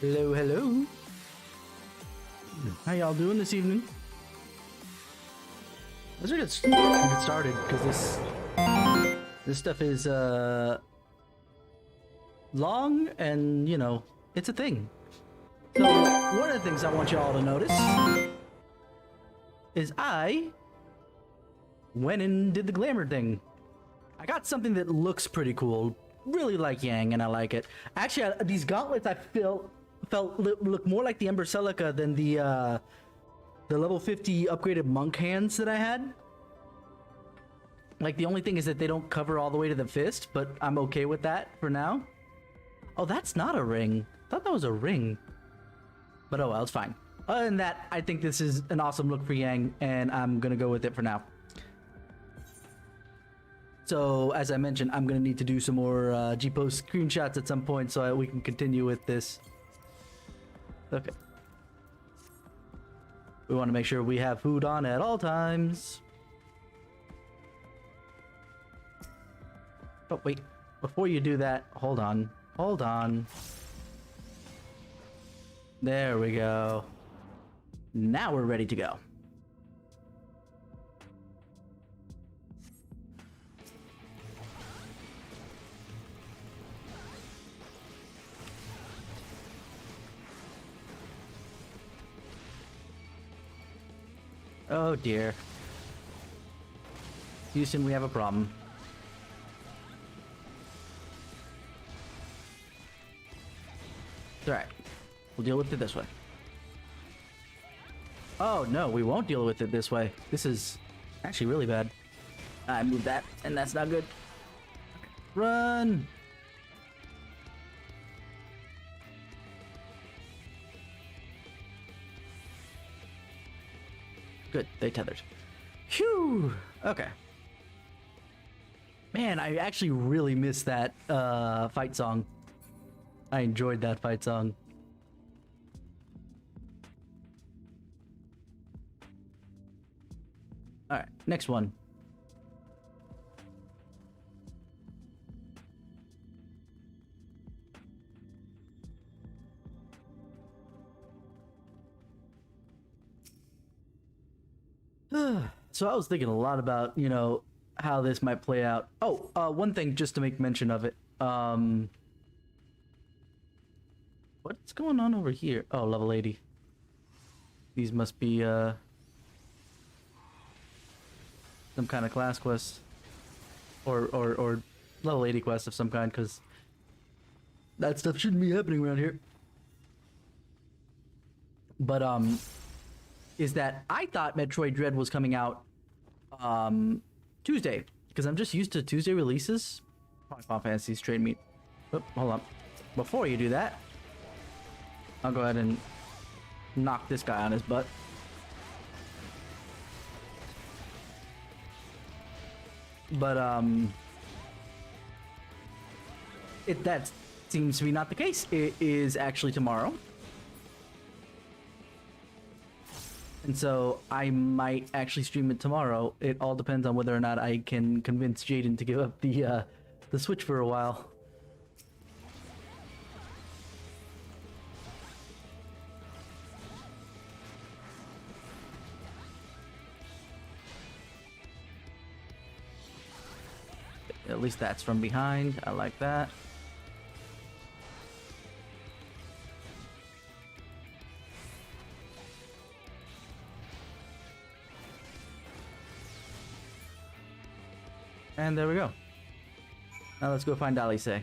Hello, hello. How y'all doing this evening? Let's get started because this stuff is long and you know it's a thing. So one of the things I want y'all to notice is I went and did the glamour thing. I got something that looks pretty cool. Really like Yang, and I like it. Actually, these gauntlets I felt look more like the Ember Celica than the level 50 upgraded monk hands that I had. Like, the only thing is that they don't cover all the way to the fist, but I'm okay with that for now. Oh, that's not a ring. I thought that was a ring. But oh well, it's fine. Other than that, I think this is an awesome look for Yang, and I'm gonna go with it for now. So, as I mentioned, I'm gonna need to do some more G-Post screenshots at some point so we can continue with this. Okay. We want to make sure we have food on at all times. Oh, wait. Before you do that, hold on. Hold on. There we go. Now we're ready to go. Oh dear. Houston, we have a problem. It's alright. We'll deal with it this way. Oh no, we won't deal with it this way. This is actually really bad. I moved that, and that's not good. Run! Good, they tethered. Phew! Okay. Man, I actually really missed that fight song. I enjoyed that fight song. Alright, next one. So I was thinking a lot about, you know, how this might play out. Oh, one thing just to make mention of it. What's going on over here? Oh, level 80. These must be, some kind of class quest. Or level 80 quest of some kind, because that stuff shouldn't be happening around here. But, is that I thought Metroid Dread was coming out Tuesday, because I'm just used to Tuesday releases. Final Fantasy's trade meet. Oh, hold on. Before you do that, I'll go ahead and knock this guy on his butt. But that seems to be not the case. It is actually tomorrow. And so I might actually stream it tomorrow. It all depends on whether or not I can convince Jaden to give up the Switch for a while. At least that's from behind. I like that. And there we go. Now let's go find Alice. I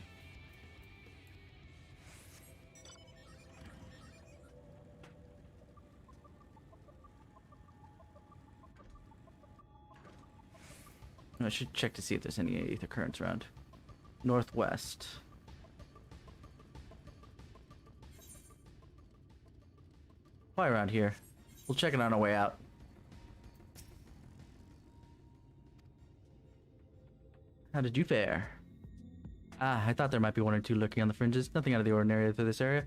should check to see if there's any ether currents around. Northwest. Probably around here. We'll check it on our way out. How did you fare? Ah, I thought there might be one or two lurking on the fringes. Nothing out of the ordinary for this area.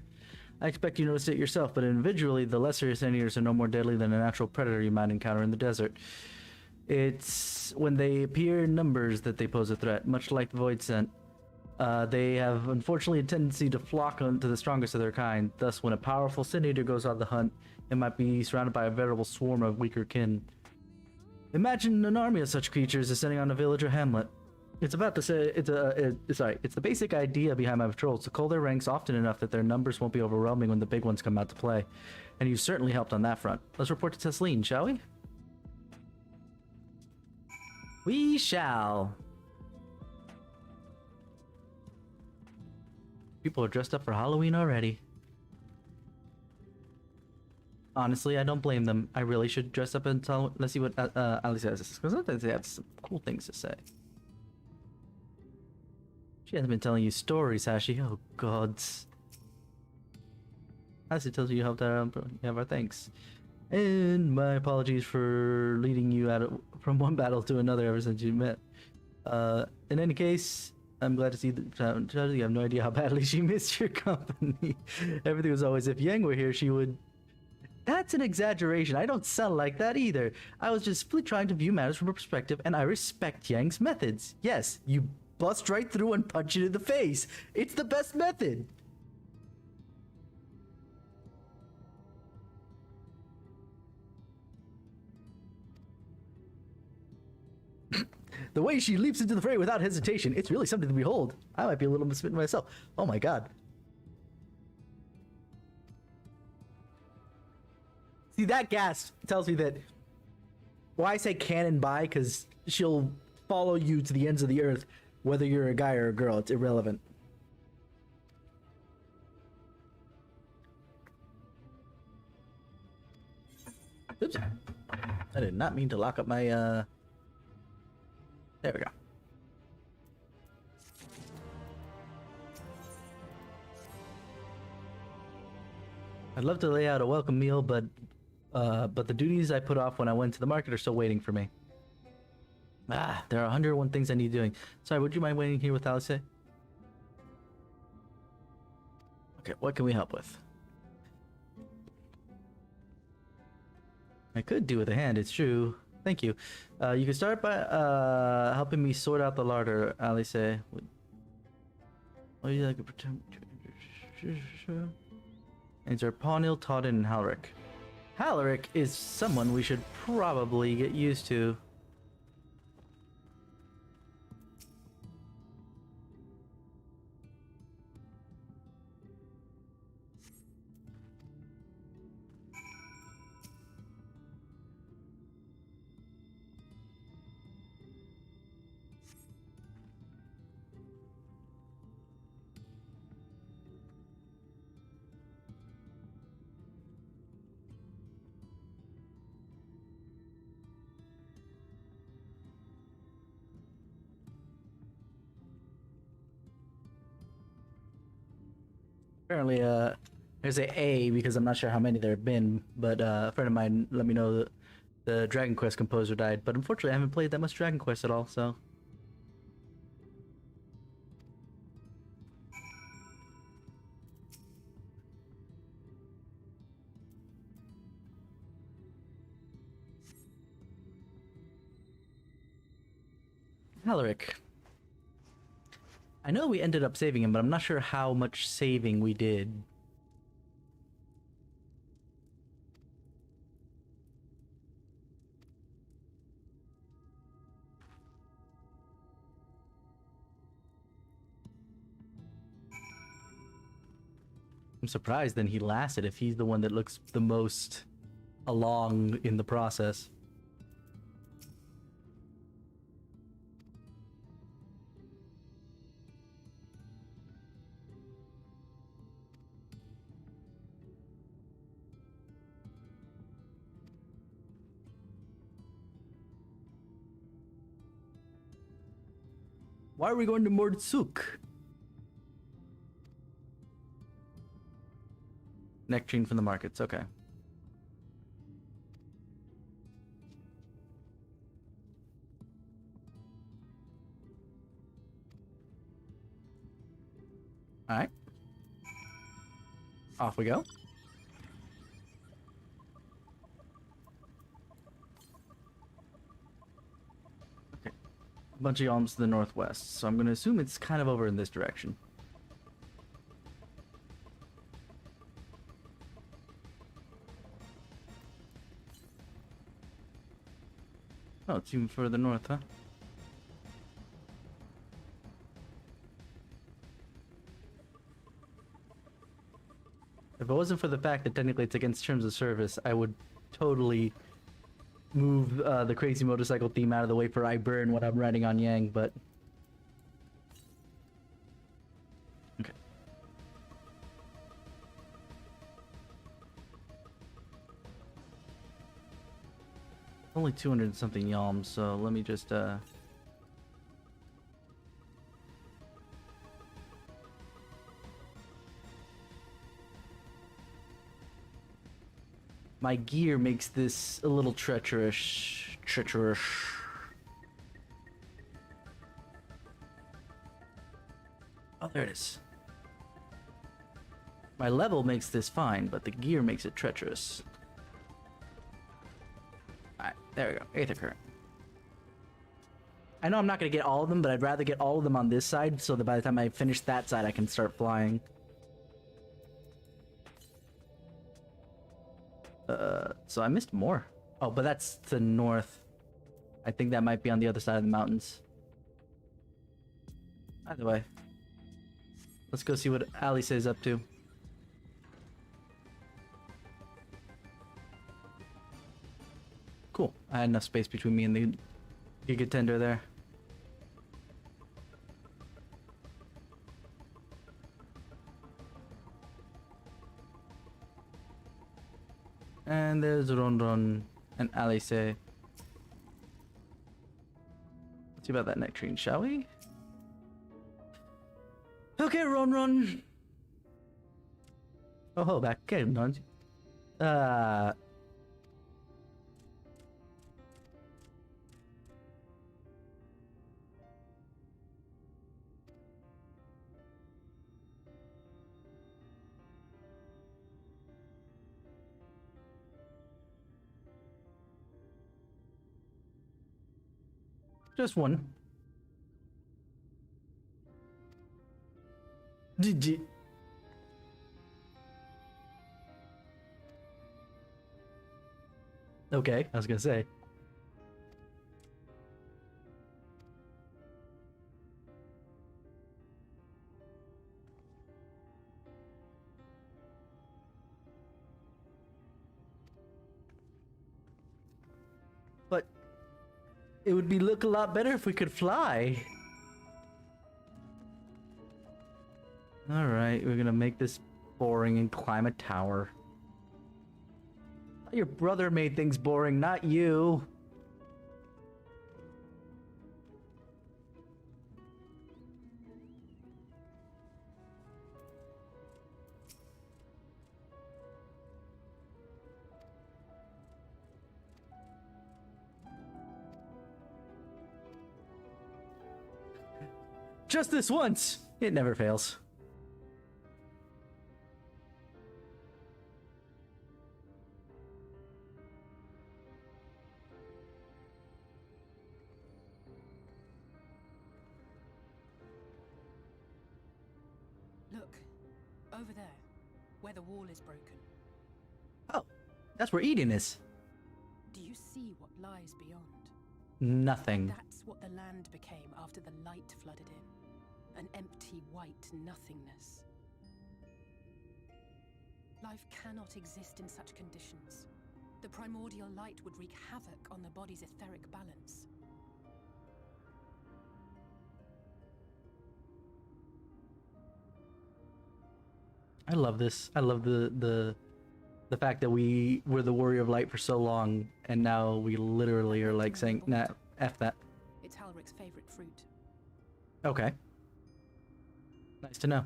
I expect you noticed it yourself, but individually, the lesser Ascendiers are no more deadly than a natural predator you might encounter in the desert. It's when they appear in numbers that they pose a threat, much like the Void Scent. They have unfortunately a tendency to flock to the strongest of their kind. Thus, when a powerful sin eater goes on the hunt, it might be surrounded by a veritable swarm of weaker kin. Imagine an army of such creatures descending on a village or hamlet. It's about to say it's the basic idea behind my patrols to cull their ranks often enough that their numbers won't be overwhelming when the big ones come out to play. And you've certainly helped on that front. Let's report to Tesleen, shall we? We shall. People are dressed up for Halloween already. Honestly, I don't blame them. I really should dress up and tell. Let's see what Alice says, because sometimes they have some cool things to say. She hasn't been telling you stories, has she? Oh, gods. Alice tells you helped out. You have our thanks. And my apologies for leading you from one battle to another ever since you met. In any case, I'm glad to see that you have no idea how badly she missed your company. Everything was always, if Yang were here, she would... That's an exaggeration. I don't sound like that either. I was just simply trying to view matters from a perspective, and I respect Yang's methods. Yes, you bust right through and punch it in the face. It's the best method. The way she leaps into the fray without hesitation, it's really something to behold. I might be a little smitten myself. Oh my god. See, that gasp tells me that... Why I say cannon by, because she'll follow you to the ends of the earth, whether you're a guy or a girl. It's irrelevant. Oops. I did not mean to lock up my, There we go. I'd love to lay out a welcome meal, but the duties I put off when I went to the market are still waiting for me. There are 101 things I need doing. Sorry, would you mind waiting here with Alice? Okay, what can we help with? I could do with a hand, it's true. Thank you. You can start by helping me sort out the larder, Alice. Would you like to pretend? Enter Pawnil, Toddin, and Halric. Halric is someone we should probably get used to. Apparently, there's a because I'm not sure how many there have been, but a friend of mine let me know that the Dragon Quest composer died, but unfortunately I haven't played that much Dragon Quest at all, so... Halric. I know we ended up saving him, but I'm not sure how much saving we did. I'm surprised then he lasted if he's the one that looks the most along in the process. Why are we going to Mordsuk? Nectarine from the markets, okay. Alright. Off we go. a bunch of yalms to the northwest, so I'm gonna assume it's kind of over in this direction. Oh, it's even further north, huh? If it wasn't for the fact that technically it's against terms of service, I would totally move the crazy motorcycle theme out of the way for I burn when I'm riding on Yang, but... Okay. Only 200 and something yalms, so let me just my gear makes this a little treacherous. Oh, there it is. My level makes this fine, but the gear makes it treacherous. Alright, there we go. Aether current. I know I'm not going to get all of them, but I'd rather get all of them on this side so that by the time I finish that side, I can start flying. So I missed more. Oh, but that's to the north. I think that might be on the other side of the mountains. Either way. Let's go see what Alice is up to. Cool. I had enough space between me and the Giga Tender there. And there's Ronron and Alice. Let's see about that nectarine, shall we? Okay, Ronron. Oh, back again, don't you? Just one. GG. Okay, I was gonna say. But it would look a lot better if we could fly. Alright, we're gonna make this boring and climb a tower. Your brother made things boring, not you. Just this once! It never fails. Look, over there, where the wall is broken. Oh, that's where Eden is. Do you see what lies beyond? Nothing. That's what the land became after the light flooded in. An empty white nothingness. Life cannot exist in such conditions. The primordial light would wreak havoc on the body's etheric balance. I love this. I love the fact that we were the warrior of light for so long, and now we literally are like saying, nah, F that. It's Halric's favorite fruit. Okay. Nice to know.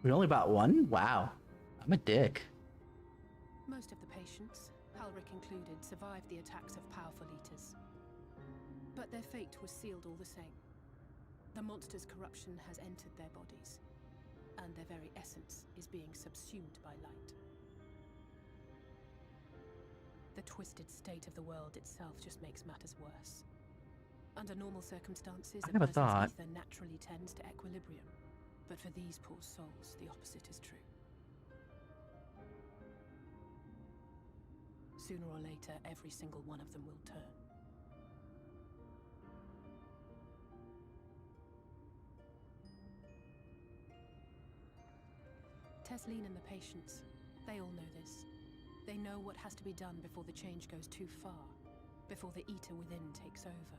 We only bought one? Wow. I'm a dick. Most of the patients, Halric included, survived the attacks of powerful eaters. But their fate was sealed all the same. The monster's corruption has entered their bodies, and their very essence is being subsumed by light. The twisted state of the world itself just makes matters worse. Under normal circumstances, I never thought. ether naturally tends to equilibrium. But for these poor souls, the opposite is true. Sooner or later, every single one of them will turn. Tesleen and the patients, they all know this. They know what has to be done before the change goes too far, before the eater within takes over.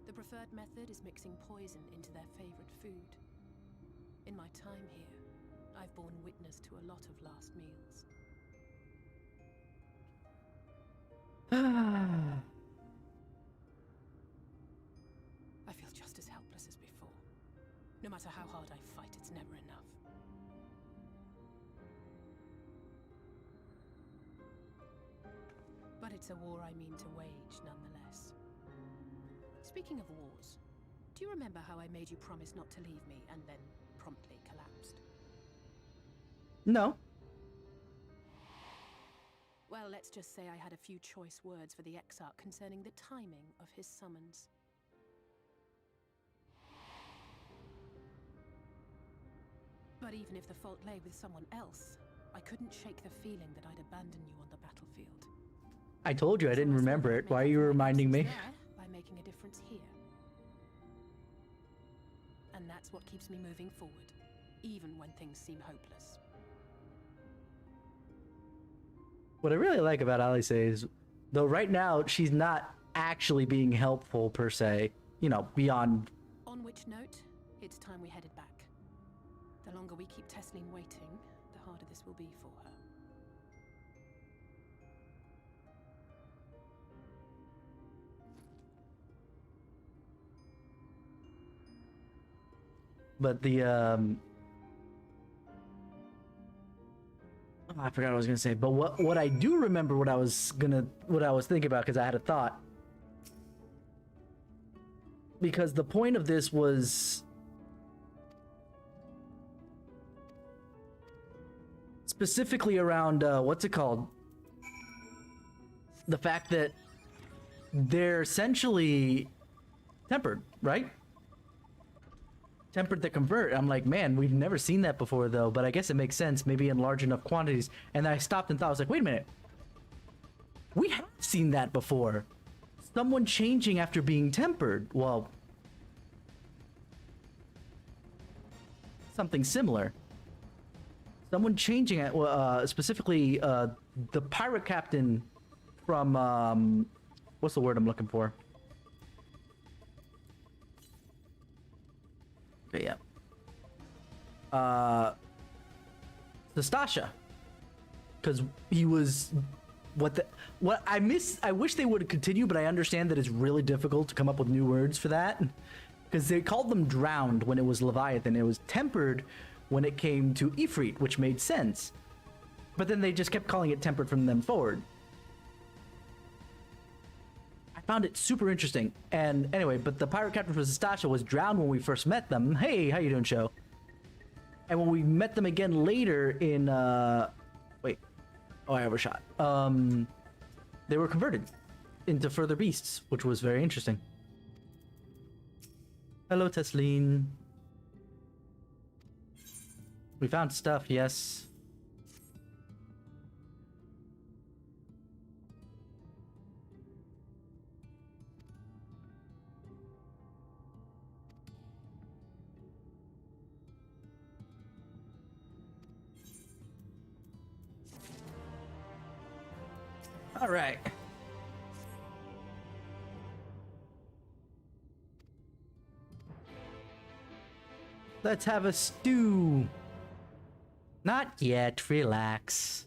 The preferred method is mixing poison into their favorite food. In my time here, I've borne witness to a lot of last meals. I feel just as helpless as before. No matter how hard I fight, it's never enough. But it's a war I mean to wage, nonetheless. Speaking of wars, do you remember how I made you promise not to leave me and then promptly collapsed? No. Well, let's just say I had a few choice words for the Exarch concerning the timing of his summons. But even if the fault lay with someone else, I couldn't shake the feeling that I'd abandon you on the battlefield. I told you I didn't remember it. Why are you reminding me? By making a difference here. And that's what keeps me moving forward, even when things seem hopeless. What I really like about Alice is, though right now she's not actually being helpful per se, you know, beyond... On which note, it's time we headed back. The longer we keep Tesleen waiting, the harder this will be for her. But the, oh, I forgot what I was gonna say. But what I do remember what I was thinking about, because I had a thought. Because the point of this was specifically around, what's it called? The fact that they're essentially tempered, right? Tempered to convert. I'm like, man, we've never seen that before though, but I guess it makes sense, maybe in large enough quantities. And then I stopped and thought, I was like, wait a minute. We have seen that before. Someone changing after being tempered. Well, something similar. Someone changing at, specifically, the pirate captain from, what's the word I'm looking for? Okay, yeah. Stasha. Because he was... I wish they would continue, but I understand that it's really difficult to come up with new words for that. Because they called them drowned when it was Leviathan. It was tempered when it came to Ifrit, which made sense. But then they just kept calling it tempered from then forward. I found it super interesting. And anyway, but the pirate captain for Stasha was drowned when we first met them. Hey, how you doing, show? And when we met them again later in, wait. Oh, I overshot. They were converted into further beasts, which was very interesting. Hello, Tesleen. We found stuff, yes. All right. Let's have a stew. Not yet. Relax.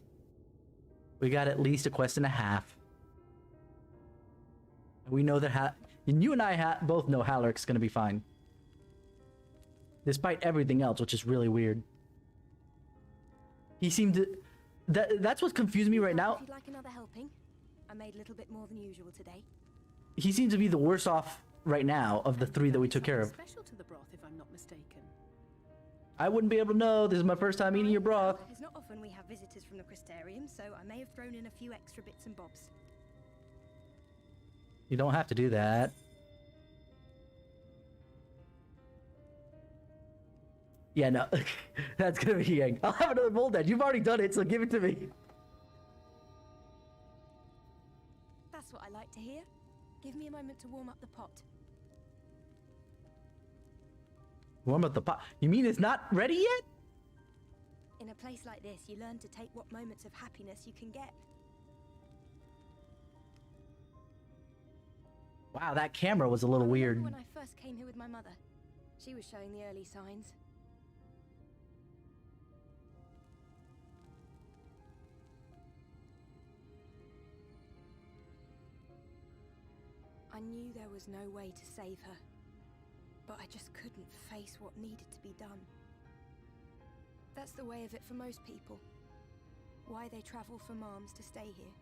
We got at least a quest and a half. We know that you and I both know Haleric's gonna be fine. Despite everything else, which is really weird. He seemed to... That's what confused me right now. If you'd like another helping, I made a little bit more than usual today. He seems to be the worst off right now of the three that we took care of. Special to the broth, if I'm not mistaken. I wouldn't be able to know. This is my first time eating your broth. It's not often we have visitors from the Crystarium, so I may have thrown in a few extra bits and bobs. You don't have to do that. Yeah, no. That's gonna be Yang. I'll have another bowl then. You've already done it, so give it to me. That's what I like to hear. Give me a moment to warm up the pot. Warm up the pot. You mean it's not ready yet? In a place like this, you learn to take what moments of happiness you can get. Wow, that camera was a little weird. When I first came here with my mother, she was showing the early signs. I knew there was no way to save her, but I just couldn't face what needed to be done. That's the way of it for most people. Why they travel for moms to stay here.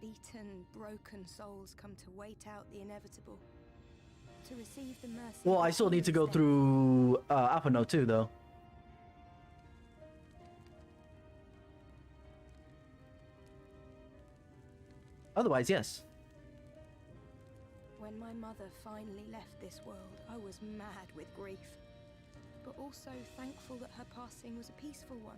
Beaten, broken souls come to wait out the inevitable. To receive the mercy. Well, I still need to go through Alpha Note too, though. Otherwise, yes. When my mother finally left this world, I was mad with grief, but also thankful that her passing was a peaceful one.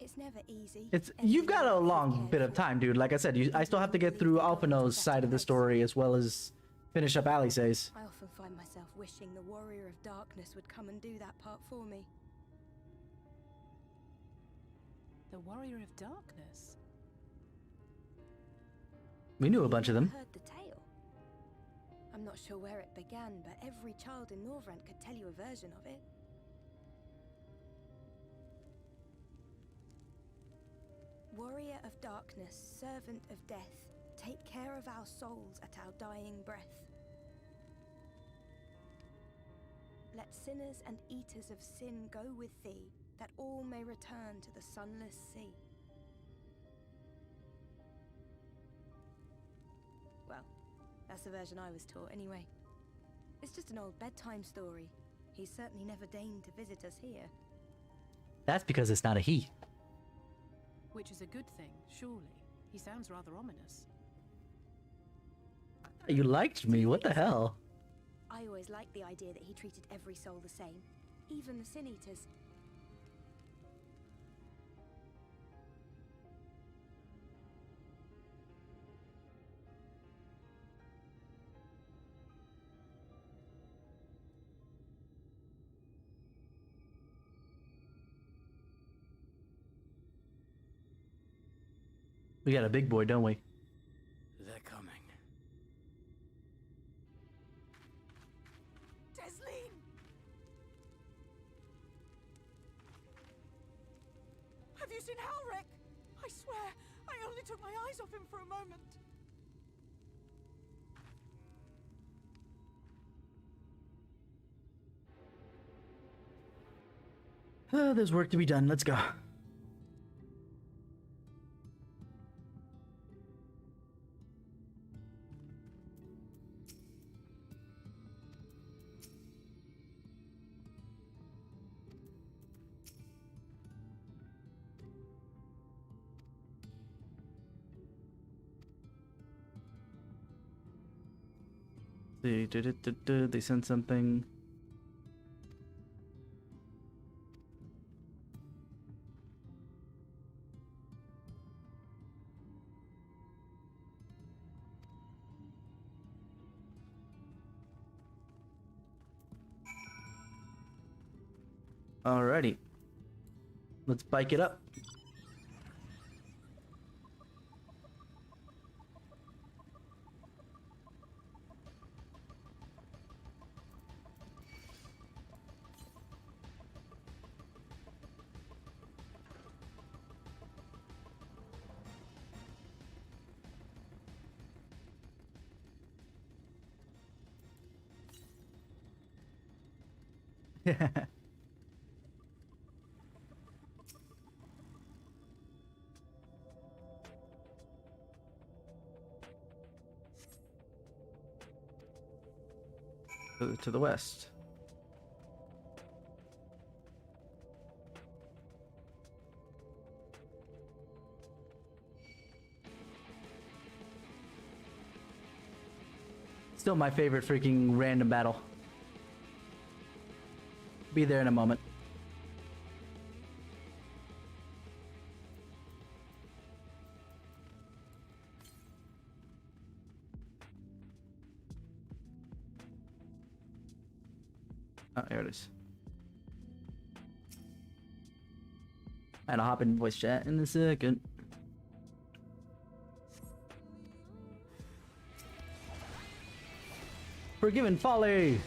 It's never easy. You've got a long bit of time, dude. Like I said, I still have to get through Alphino's side of the story as well as finish up Alice's. I often find myself wishing the Warrior of Darkness would come and do that part for me. The Warrior of Darkness? We knew a bunch of them. Heard the tale. I'm not sure where it began, but every child in Norvrent could tell you a version of it. Warrior of Darkness, servant of death, take care of our souls at our dying breath. Let sinners and eaters of sin go with thee, that all may return to the sunless sea. Well, that's the version I was taught anyway. It's just an old bedtime story. He's certainly never deigned to visit us here. That's because it's not a he. Which is a good thing, surely. He sounds rather ominous. You liked me, what the hell? I always liked the idea that he treated every soul the same, even the Sin Eaters. We got a big boy, don't we? They're coming. Desleen! Have you seen Halric? I swear, I only took my eyes off him for a moment. There's work to be done. Let's go. They sent something. Alrighty. Let's bike it up. To the west. Still my favorite freaking random battle. Be there in a moment. Oh, here it is. And I'll hop in voice chat in a second. Forgiven folly!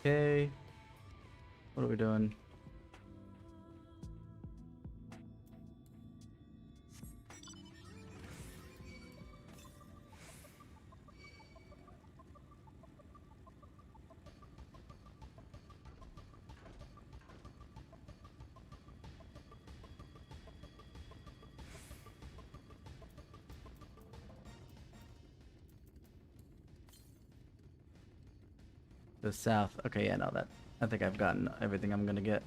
Okay. What are we doing? The south. Okay, yeah, no, that. I think I've gotten everything I'm gonna get.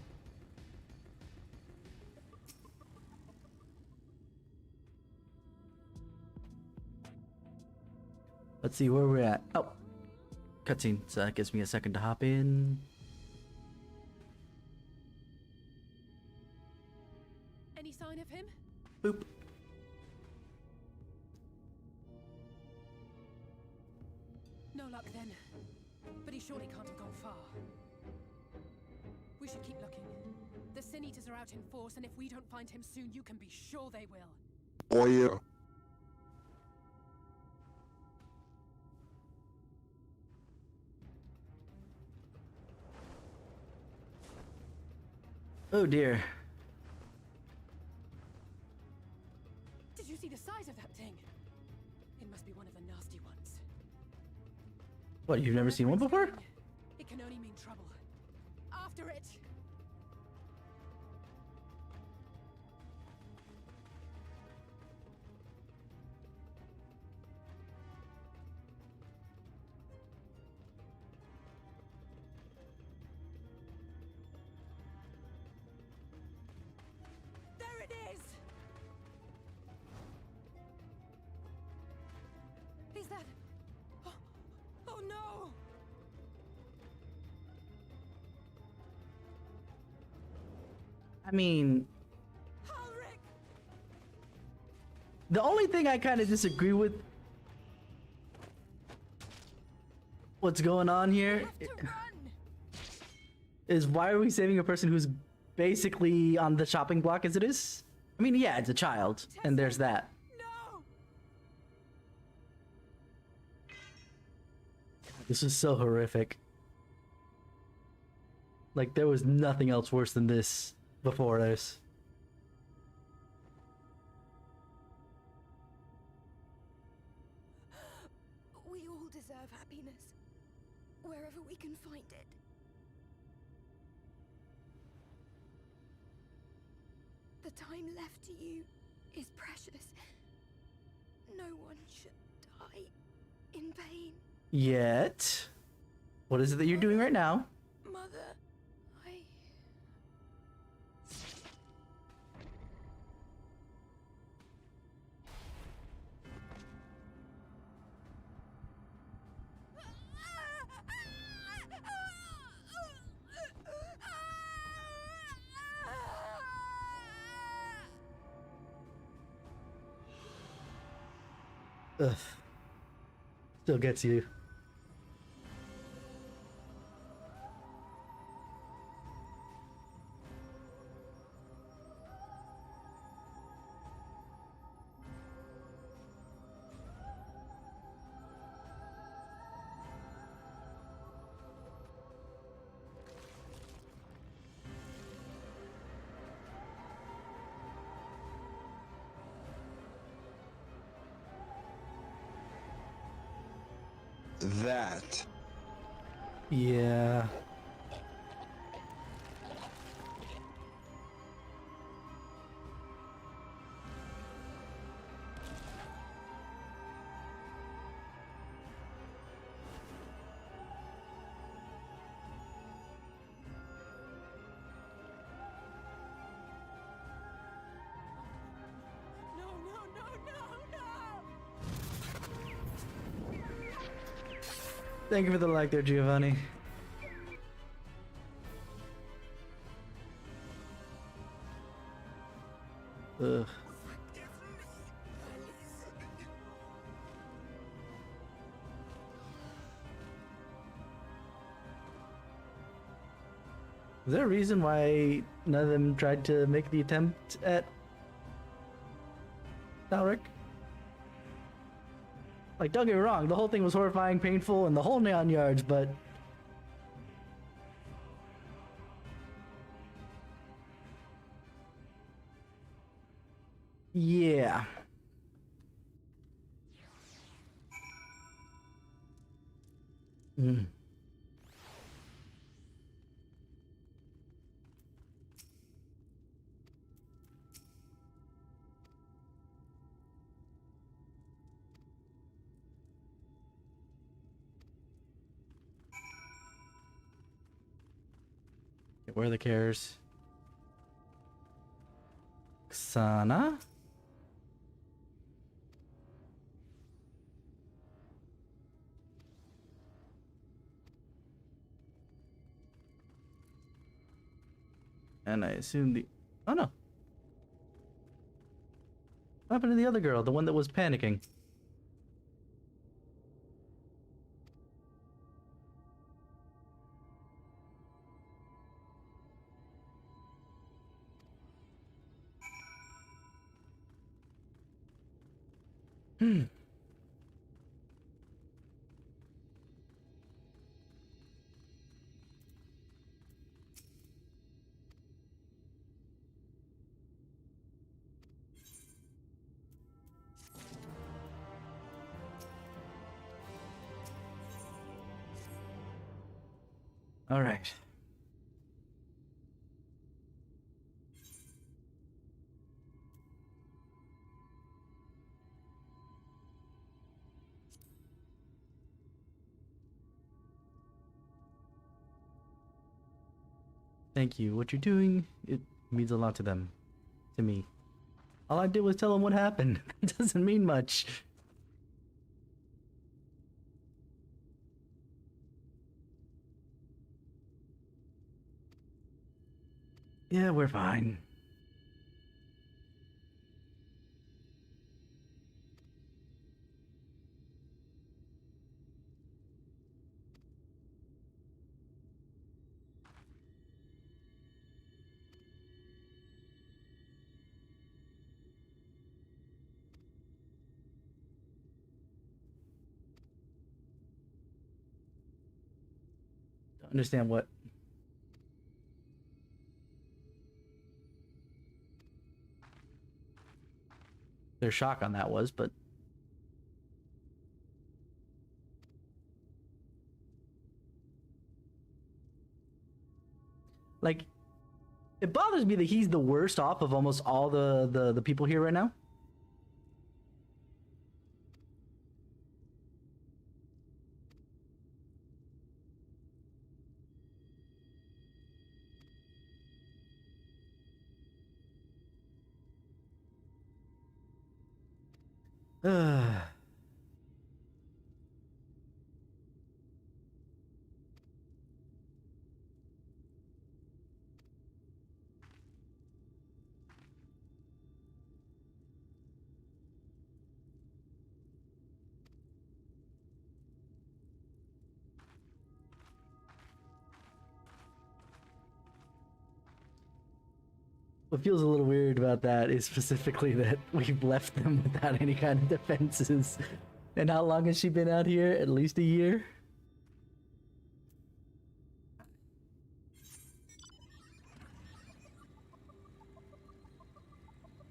Let's see where we're at. Oh, cutscene. So that gives me a second to hop in. Any sign of him? Boop. No luck then. But he surely can't have gone far. We should keep looking. The Sin Eaters are out in force, and if we don't find him soon, you can be sure they will. Oh yeah. Oh dear. Did you see the size of that thing? It must be one of the nasty ones. What, you've never seen one before? It can only mean trouble. After it! There it is! Is that... Oh no! I mean, Ulrich! the only thing I kind of disagree with what's going on here Have to run! is why are we saving a person who's basically on the chopping block as it is? I mean, yeah, it's a child, and there's that. No! This is so horrific. Like, there was nothing else worse than this before this. We all deserve happiness, wherever we can find it. The time left to you is precious. No one should die in pain. Yet, what is it that you're doing right now? Mother, Ugh. Still gets you. that. Yeah. No, no, no, no, no! Thank you for the like there, Giovanni. Ugh. Is there a reason why none of them tried to make the attempt at Alric? Like, don't get me wrong, the whole thing was horrifying, painful, and the whole neon yards, but yeah. Mm. Okay, where are the cares? Xana? And I assume the... Oh no. What happened to the other girl? The one that was panicking? Hmm. All right. Thank you. What you're doing, it means a lot to them. To me. All I did was tell them what happened. It doesn't mean much. Yeah, we're fine. Don't understand what their shock on that was, but like, it bothers me that he's the worst off of almost all the people here right now. Ugh. What feels a little weird about that is specifically that we've left them without any kind of defenses. And how long has she been out here? At least a year?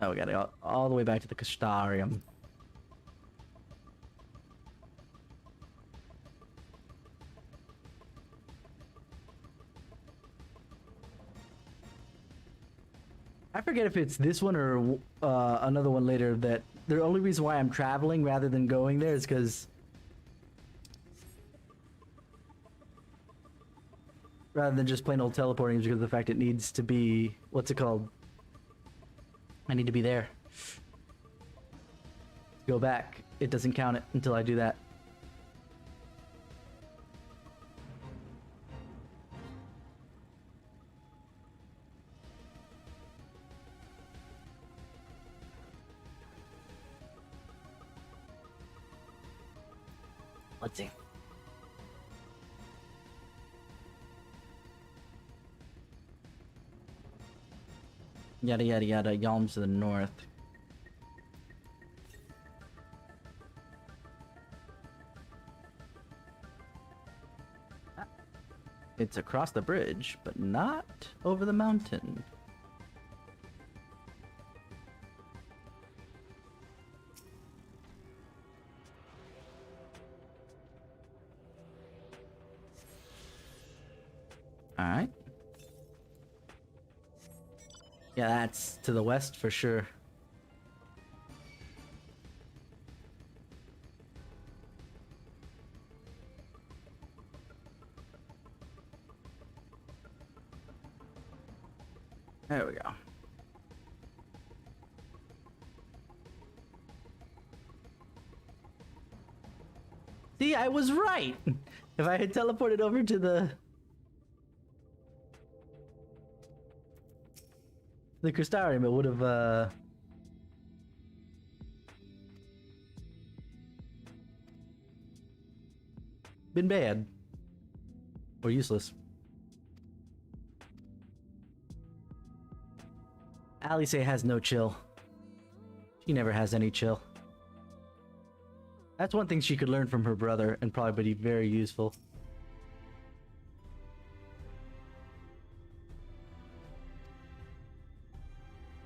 Oh, we gotta go all the way back to the Castarium. I forget if it's this one or another one later that the only reason why I'm traveling rather than going there is because rather than just plain old teleporting is because of the fact it needs to be, what's it called? I need to be there. Go back. It doesn't count it until I do that. Let's see. Yada yada yada, Yalms to the north. It's across the bridge, but not over the mountain. Alright. Yeah, that's to the west for sure. There we go. See, I was right! If I had teleported over to the Crystarium, it would have been bad. Or useless. Alice has no chill. She never has any chill. That's one thing she could learn from her brother and probably be very useful.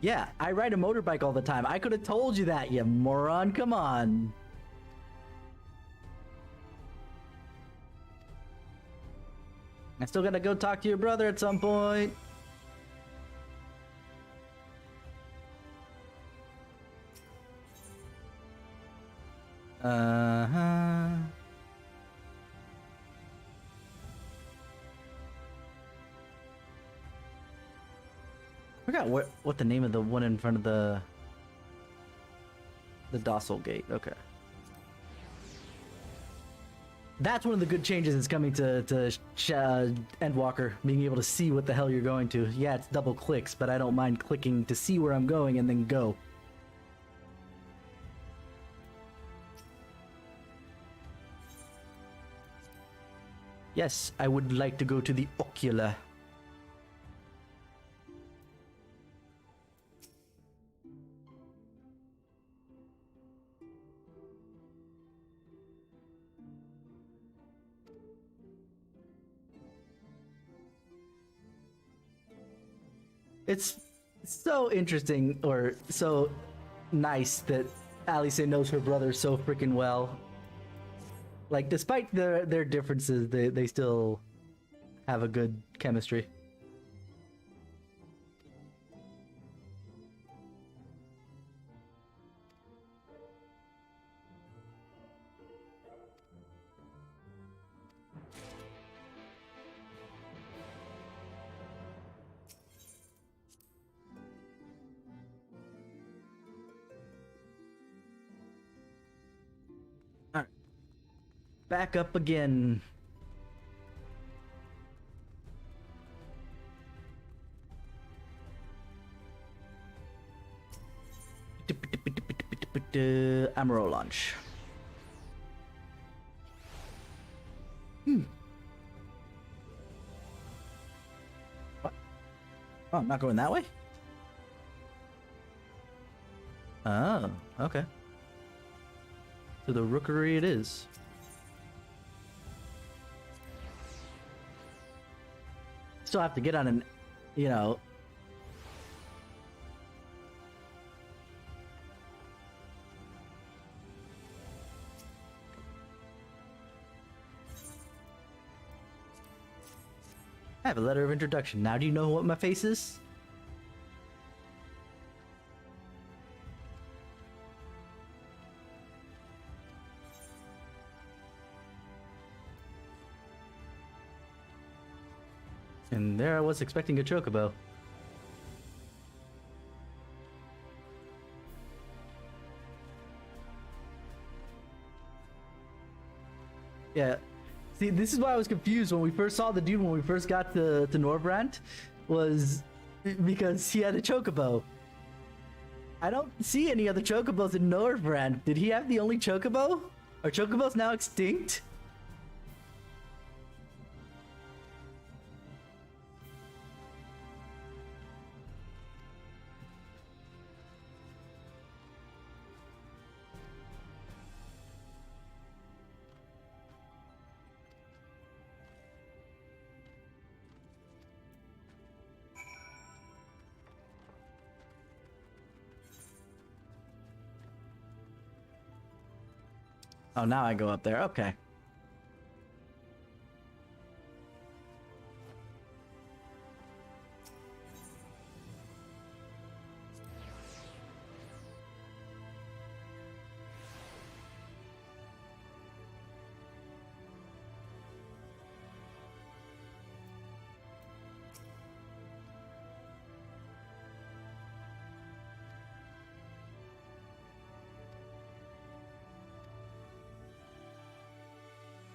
Yeah, I ride a motorbike all the time. I could have told you that, you moron. Come on. I still gotta go talk to your brother at some point. Uh-huh. I forgot what the name of the one in front of the docile gate. Okay. That's one of the good changes that's coming to Endwalker, being able to see what the hell you're going to. Yeah, it's double clicks, but I don't mind clicking to see where I'm going and then go. Yes, I would like to go to the ocular. It's so interesting, or so nice that Alice knows her brother so freaking well. Like, despite their differences, they still have a good chemistry. All right. Back up again. Amaro launch. What? Oh, I'm not going that way? Oh, okay. To the rookery it is. Still have to get on an, you know... I have a letter of introduction. Now do you know what my face is? And there I was expecting a chocobo. Yeah. See, this is why I was confused when we first saw the dude when we first got to Norbrand, was because he had a chocobo. I don't see any other chocobos in Norbrand. Did he have the only chocobo? Are chocobos now extinct? Oh, now I go up there. Okay.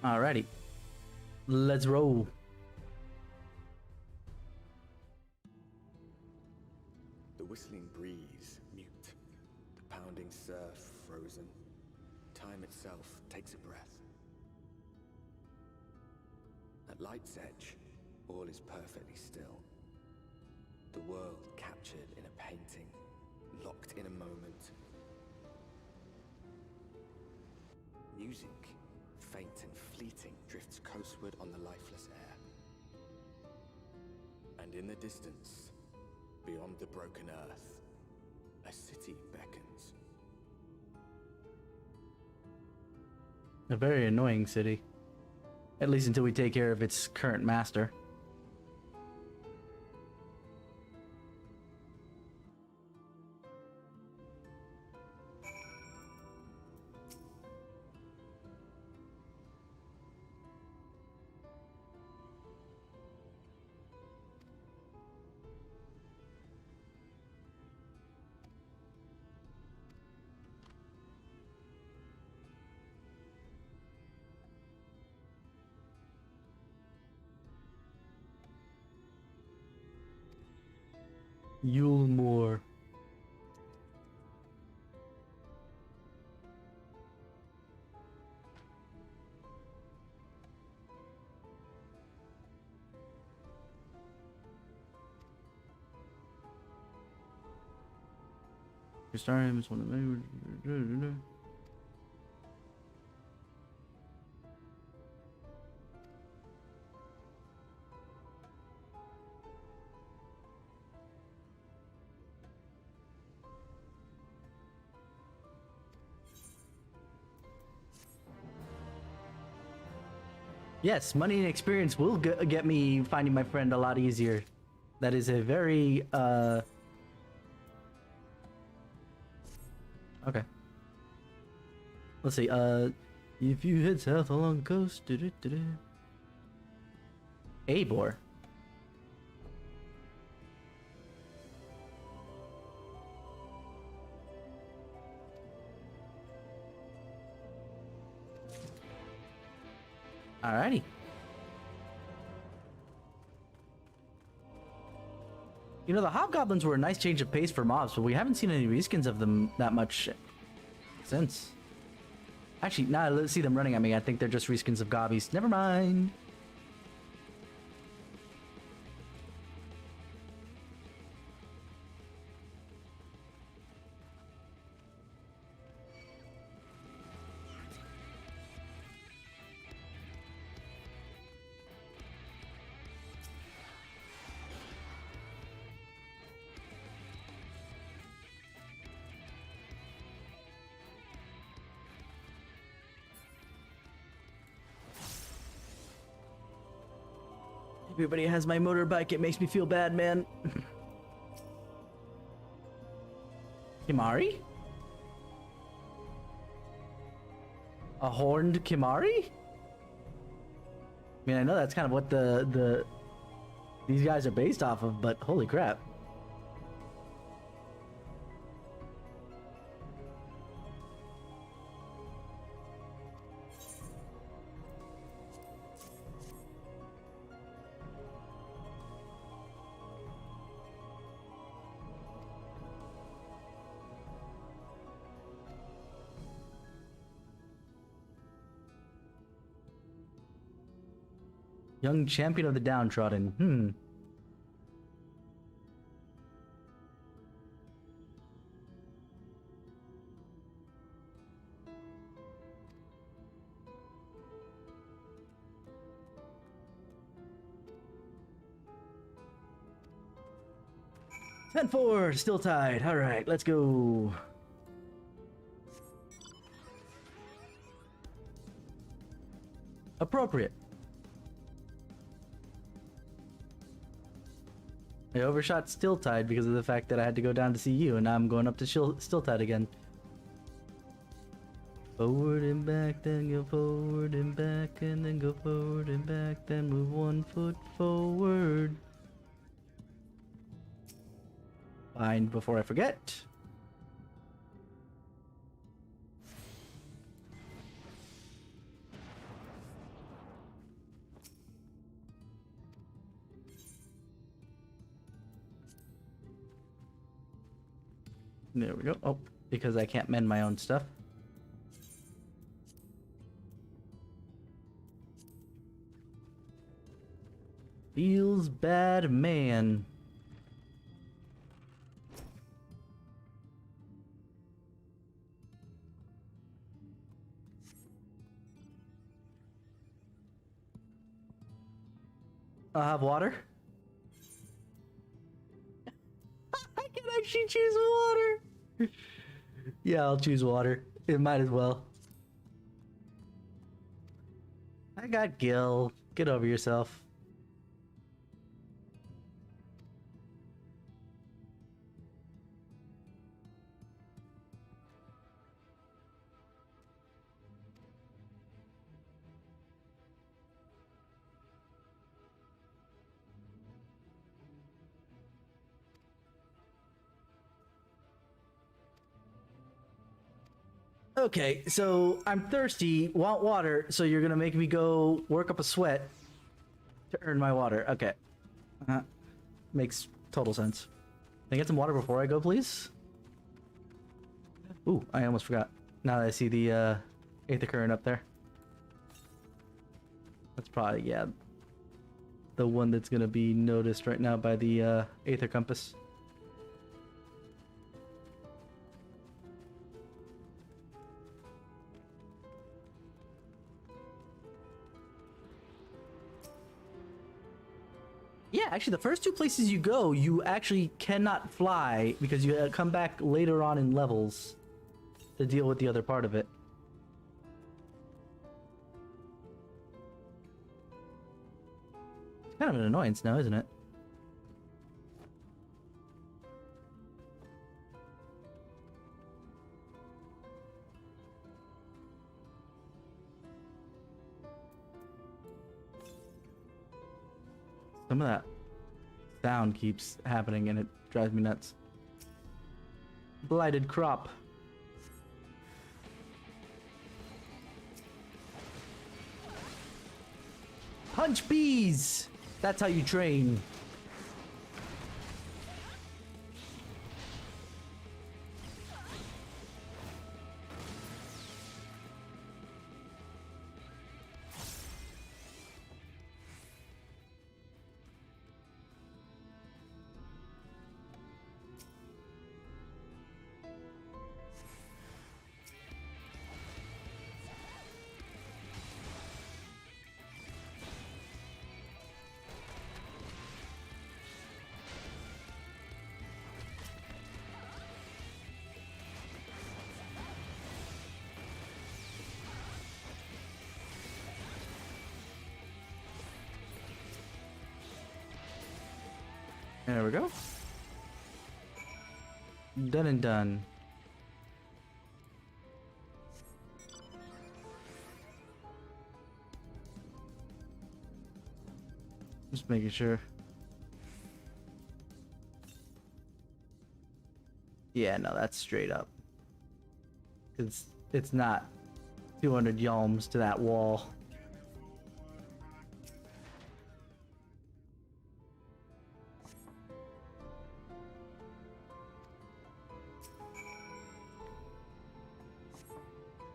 Alrighty. Let's roll. The whistling breeze, mute. The pounding surf, frozen. Time itself takes a breath. At light's edge, all is perfectly still. The world captured in a painting, locked in a moment. Music, faint and fleeting, drifts coastward on the lifeless air. And in the distance, beyond the broken earth, a city beckons. A very annoying city. At least until we take care of its current master. Yulemore. Your star name is one of many. Yes, money and experience will get me finding my friend a lot easier. That is a very, Okay. Let's see, if you head south along the coast, Abor. Alrighty. You know, the hobgoblins were a nice change of pace for mobs, but we haven't seen any reskins of them that much since. Actually, now I see them running at me. I think they're just reskins of gobbies. Never mind. Everybody has my motorbike. It makes me feel bad, man. Kimari? A horned Kimari? I mean, I know that's kind of what the these guys are based off of, but holy crap. Young champion of the downtrodden. 10-4, still tied. All right, let's go. Appropriate. I overshot still tied because of the fact that I had to go down to see you, and now I'm going up to still tied again. Forward and back, then go forward and back, and then go forward and back, then move 1 foot forward. Fine, before I forget. There we go. Oh, because I can't mend my own stuff. Feels bad, man. I'll have water. I can actually choose water. Yeah, I'll choose water. It might as well. I got Gil. Get over yourself. Okay, so I'm thirsty, want water, so you're gonna make me go work up a sweat to earn my water. Okay. Makes total sense. Can I get some water before I go, please? Ooh, I almost forgot. Now that I see the Aether Current up there. That's probably, yeah, the one that's gonna be noticed right now by the Aether Compass. Yeah, actually, the first 2 places you go, you actually cannot fly because you come back later on in levels to deal with the other part of it. It's kind of an annoyance now, isn't it? Some of that sound keeps happening and it drives me nuts. Blighted crop. Punch bees! That's how you train. There we go. Done and done. Just making sure. Yeah, no, that's straight up. It's not 200 yalms to that wall.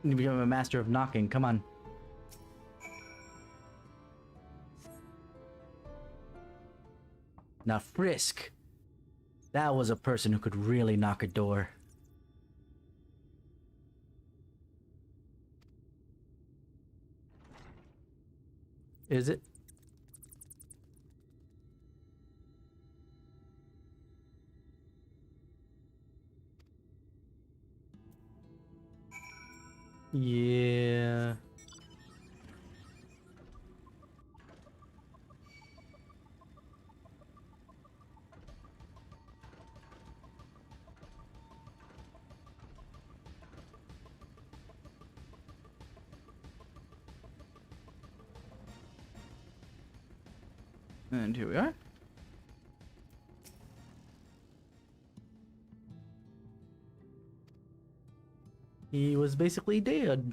You become a master of knocking. Come on. Now Frisk. That was a person who could really knock a door. Is it? Yeah. And here we are. He was basically dead.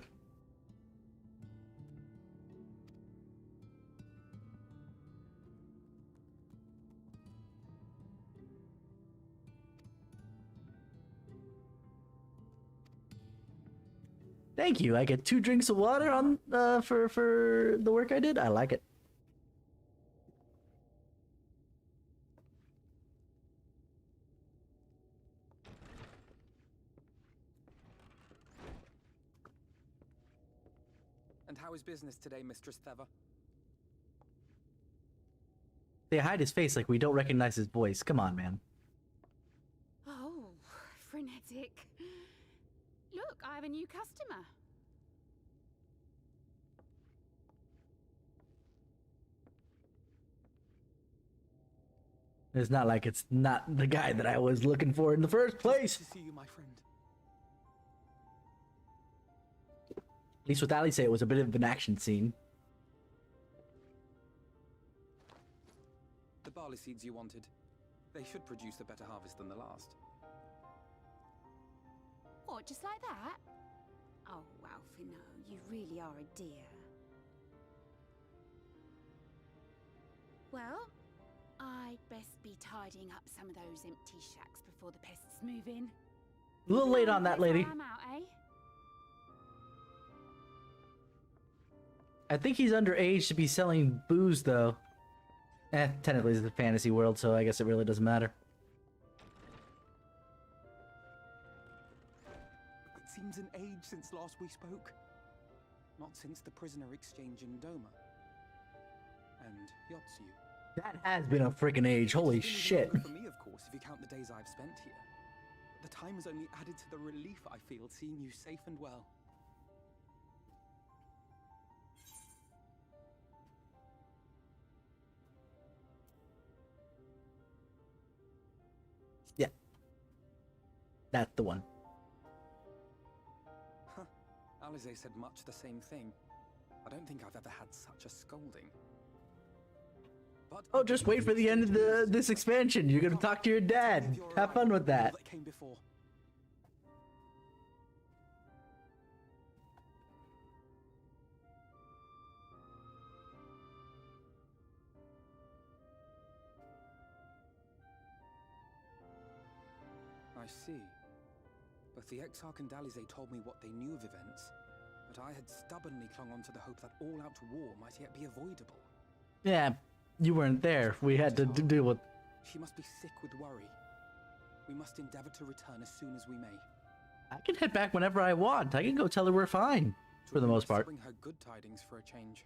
Thank you. I get 2 drinks of water on for the work I did. I like it. And how is business today, Mistress Theva? They hide his face like we don't recognize his voice. Come on, man. Oh, frenetic. Look, I have a new customer. It's not like it's not the guy that I was looking for in the first place. Good to see you, my friend. At least with Ali say it was a bit of an action scene. The barley seeds you wanted. They should produce a better harvest than the last. What, just like that? Oh, Alfino, you really are a dear. Well, I'd best be tidying up some of those empty shacks before the pests move in. A little late on that, lady. I'm out, eh? I think he's underage to be selling booze, though. Technically it's a fantasy world, so I guess it really doesn't matter. It seems an age since last we spoke. Not since the prisoner exchange in Doma. And Yotsu. That has been a freaking age. Holy It's been even shit. longer for me, of course, if you count the days I've spent here. The time has only added to the relief I feel seeing you safe and well. Yeah. That's the one. Huh. Alize said much the same thing. I don't think I've ever had such a scolding. But Oh, just wait for the end of this expansion. You're gonna talk to your dad. Have fun with that. Came before. I see. Both the Exarch and Alize told me what they knew of events, but I had stubbornly clung on to the hope that all-out war might yet be avoidable. Yeah, you weren't there. We had to deal with... She must be sick with worry. We must endeavor to return as soon as we may. I can head back whenever I want. I can go tell her we're fine, for the most part. Bring her good tidings for a change.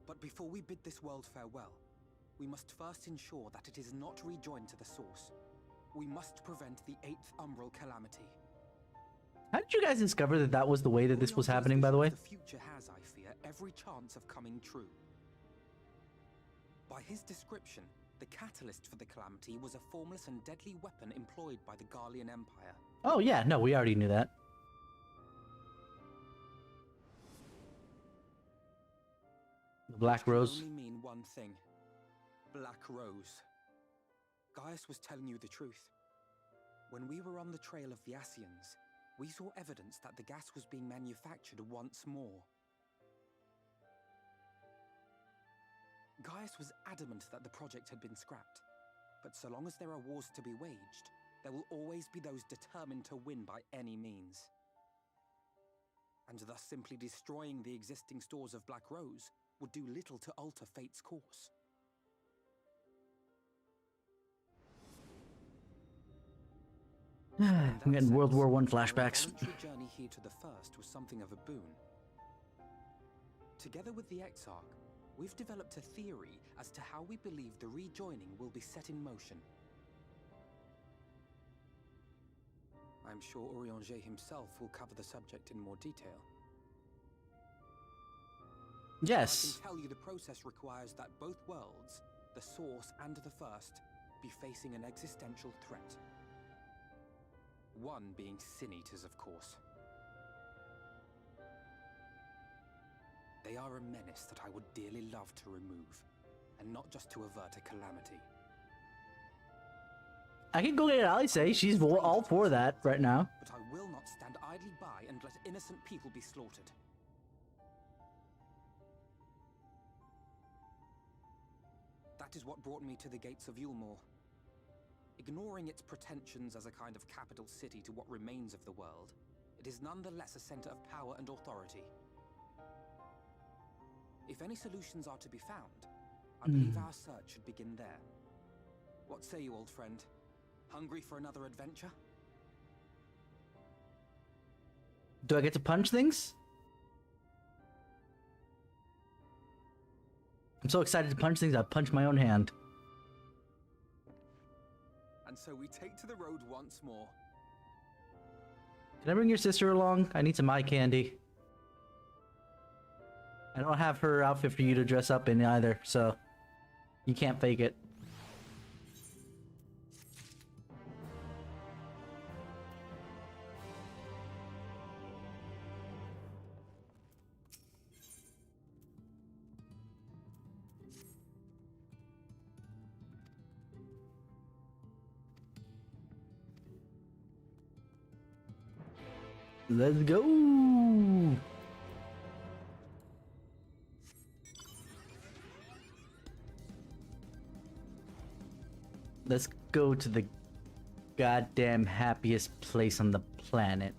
But before we bid this world farewell, we must first ensure that it is not rejoined to the source. We must prevent the 8th Umbral calamity. How did you guys discover that that was the way that this was happening, by the way? The future has, I fear, every chance of coming true. By his description, the catalyst for the calamity was a formless and deadly weapon employed by the Garlean Empire. Oh yeah, no, we already knew that. The Black Rose. Only mean one thing. Black Rose. Gaius was telling you the truth. When we were on the trail of the Asians, we saw evidence that the gas was being manufactured once more. Gaius was adamant that the project had been scrapped. But so long as there are wars to be waged, there will always be those determined to win by any means. And thus simply destroying the existing stores of Black Rose would do little to alter fate's course. I'm getting World War I flashbacks. The journey here to the First was something of a boon. Together with the Exarch, we've developed a theory as to how we believe the rejoining will be set in motion. I'm sure Urianger himself will cover the subject in more detail. Yes. I can tell you the process requires that both worlds, the Source and the First, be facing an existential threat. One being Sin Eaters, of course. They are a menace that I would dearly love to remove, and not just to avert a calamity. I can go get Alice. She's all for that right now. But I will not stand idly by and let innocent people be slaughtered. That is what brought me to the gates of Yulmore. Ignoring its pretensions as a kind of capital city to what remains of the world, it is nonetheless a center of power and authority. If any solutions are to be found, I believe our search should begin there. What say you, old friend? Hungry for another adventure? Do I get to punch things? I'm so excited to punch things, I punch my own hand. And so we take to the road once more. Can I bring your sister along? I need some eye candy. I don't have her outfit for you to dress up in either, so you can't fake it. Let's go! Let's go to the goddamn happiest place on the planet.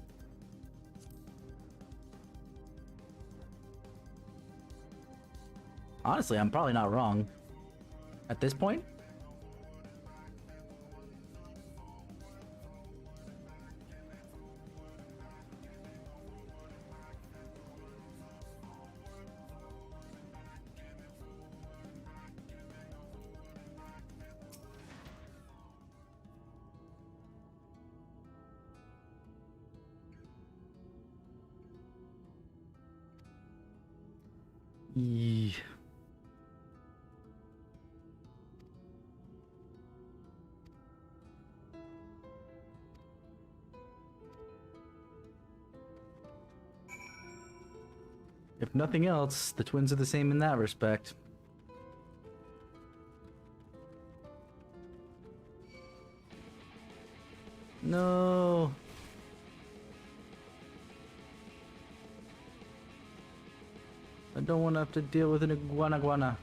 Honestly, I'm probably not wrong. At this point? Yeah. If nothing else, the twins are the same in that respect. No. I don't want to have to deal with an iguana.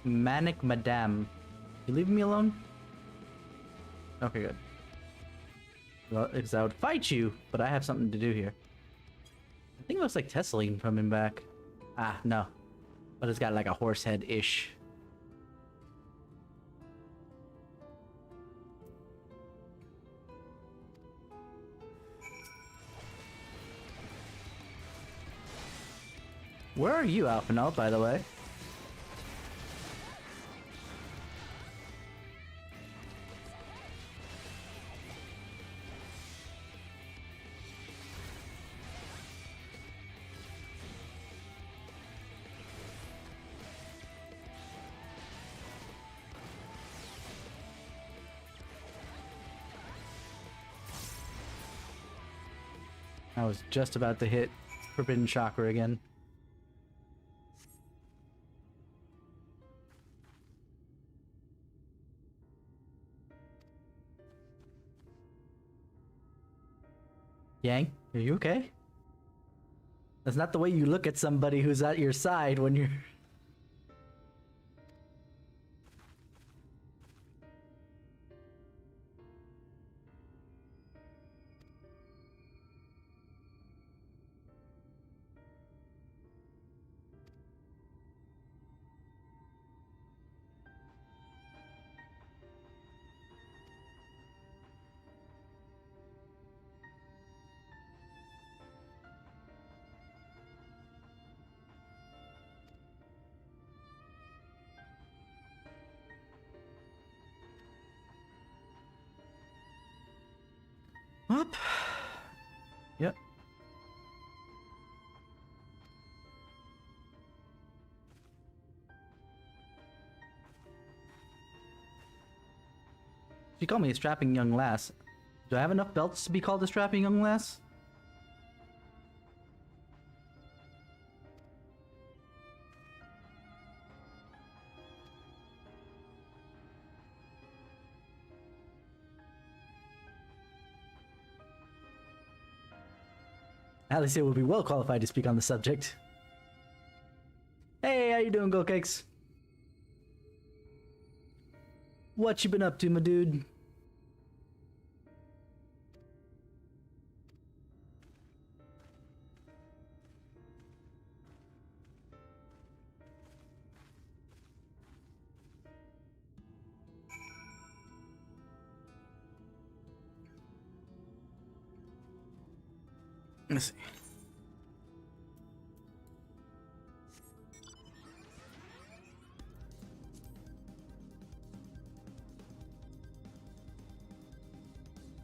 Manic Madame. You leaving me alone? Okay, good. Well, because I would fight you, but I have something to do here. I think it looks like Tesseline coming back. Ah, no. But it's got like a horse head-ish. Where are you, Alphanel, by the way? I was just about to hit Forbidden Chakra again. Yang, are you okay? That's not the way you look at somebody who's at your side when you're... Up. Yep. She called me a strapping young lass. Do I have enough belts to be called a strapping young lass? Alicia would be well qualified to speak on the subject. Hey, how you doing, Go Cakes? What you been up to, my dude? Let's see.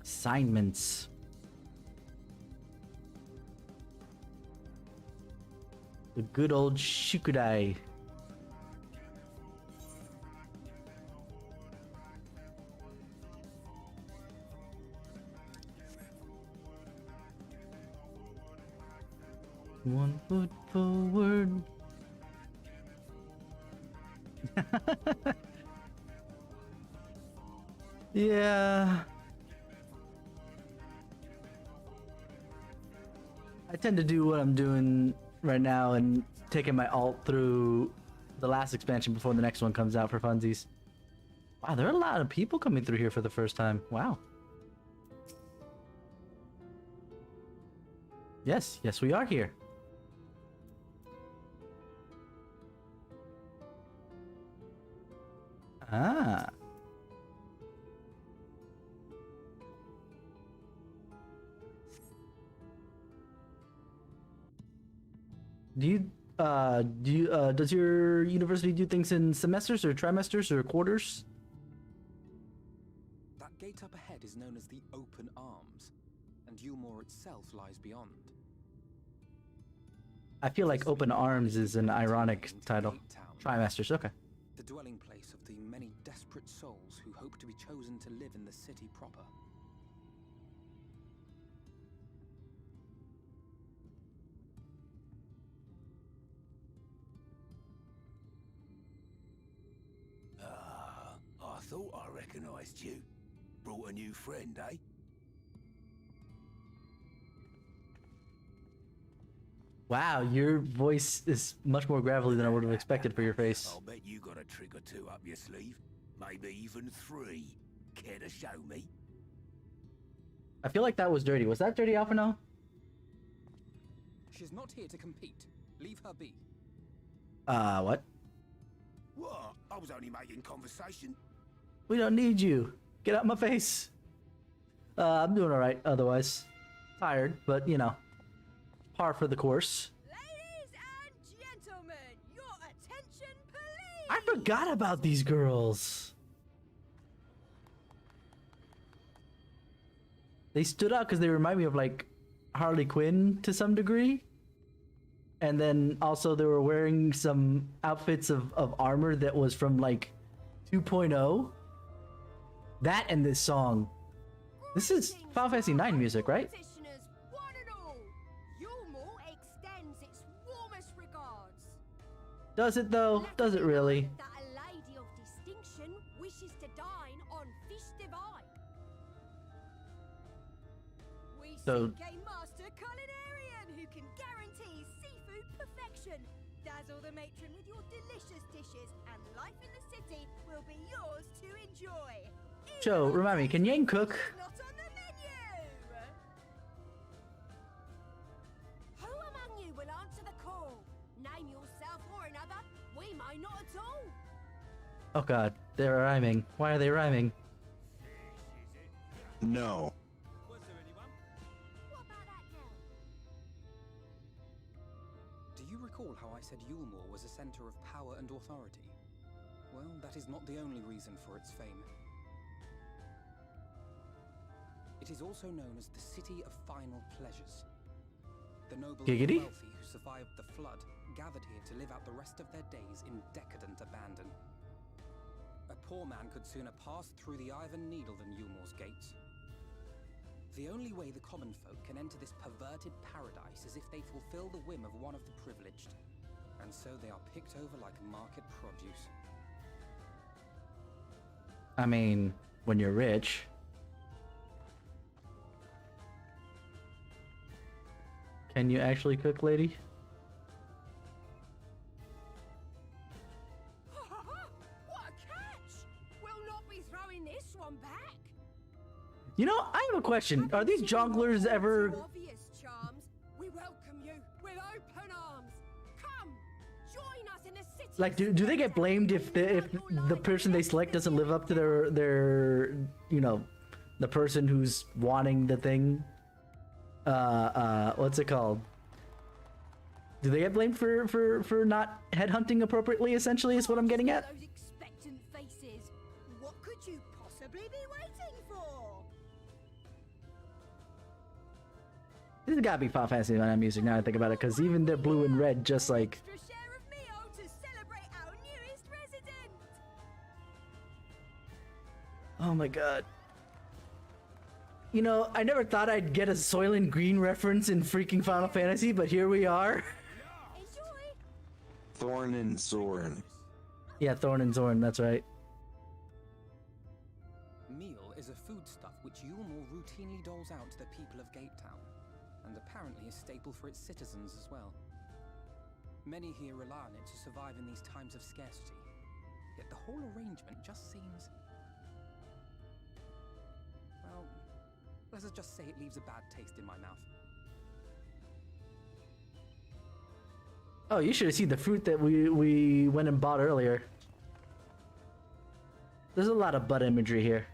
Assignments. The good old Shukudai. One foot forward. Yeah. I tend to do what I'm doing right now and taking my alt through the last expansion before the next one comes out for funsies. Wow, there are a lot of people coming through here for the first time. Wow. Yes, yes, we are here. Ah. Does your university do things in semesters or trimesters or quarters? That gate up ahead is known as the Open Arms, and Yulmore itself lies beyond. I feel like Open Arms is an ironic title. Trimesters, okay. The dwelling place of the many desperate souls who hope to be chosen to live in the city proper. I thought I recognized you. Brought a new friend, eh? Wow, your voice is much more gravelly than I would have expected for your face. I'll bet you got a trick or two up your sleeve. Maybe even 3. Care to show me? I feel like that was dirty. Was that dirty, Alphino? She's not here to compete. Leave her be. What? What? I was only making conversation. We don't need you. Get out my face. I'm doing alright otherwise. Tired, but you know. Par for the course. Ladies and gentlemen, your attention, please! I forgot about these girls. They stood out because they remind me of like Harley Quinn to some degree. And then also they were wearing some outfits of armor that was from like 2.0. That and this song. This is Final Fantasy IX music, right? Petitioners, one and all, Yulmore extends its warmest regards. Does it though? Does it really? That a lady of distinction wishes to dine on fish divine. We So- seek a reception. Dazzle the matron with your delicious dishes, and life in the city will be yours to enjoy. Joe, remind me, can Yang cook? Not on the menu. Who among you will answer the call? Name yourself or another. We may not at all. Oh god, they're rhyming. Why are they rhyming? No. What about that girl? Do you recall how I said Yulmore was a center of power and authority? Well, that is not the only reason for its fame. It is also known as the City of Final Pleasures. The noble and Giggity? wealthy who survived the flood gathered here to live out the rest of their days in decadent abandon. A poor man could sooner pass through the Iron Needle than Yulmore's gates. The only way the common folk can enter this perverted paradise is if they fulfill the whim of one of the privileged. And so they are picked over like market produce. I mean, when you're rich. Can you actually cook, lady? What a catch! We'll not be throwing this one back. You know, I have a question. Are these jonglers ever... Obvious charms. We welcome you with open arms. Come, join us in the city. Like, do they get blamed if the person they select doesn't live up to their you know, the person who's wanting the thing? What's it called? Do they get blamed for not headhunting appropriately, essentially, is what I'm getting at? Those expectant faces. What could you possibly be waiting for? This has gotta be Final Fantasy IX music now I think about it, because even they're blue and red, just like... Extra share of meal to celebrate our newest resident. Oh my god. You know, I never thought I'd get a Soylent Green reference in freaking Final Fantasy, but here we are. Enjoy. Thorn and Zorn. Yeah, Thorn and Zorn, that's right. Meal is a foodstuff which Yulmore routinely doles out to the people of Gate Town, and apparently a staple for its citizens as well. Many here rely on it to survive in these times of scarcity, yet the whole arrangement just seems... well, let's just say it leaves a bad taste in my mouth. Oh, you should have seen the fruit that we went and bought earlier. There's a lot of butt imagery here.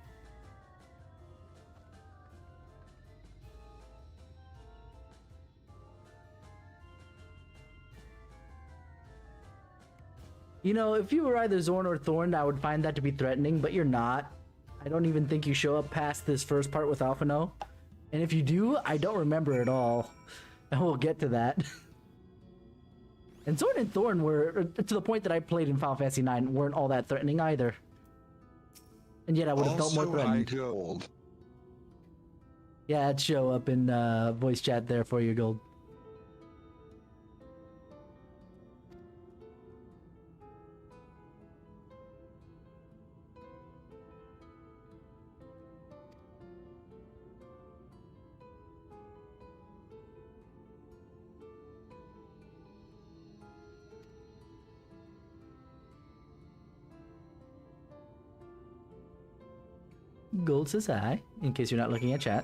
You know, if you were either Zorn or Thorn, I would find that to be threatening, but you're not. I don't even think you show up past this first part with Alphino. And if you do, I don't remember at all. And we'll get to that. And Zorn and Thorn were, to the point that I played in Final Fantasy IX, weren't all that threatening either. And yet I would have felt more threatened. Gold. Yeah, it'd show up in voice chat there for you, Gold. Gold says hi, in case you're not looking at chat.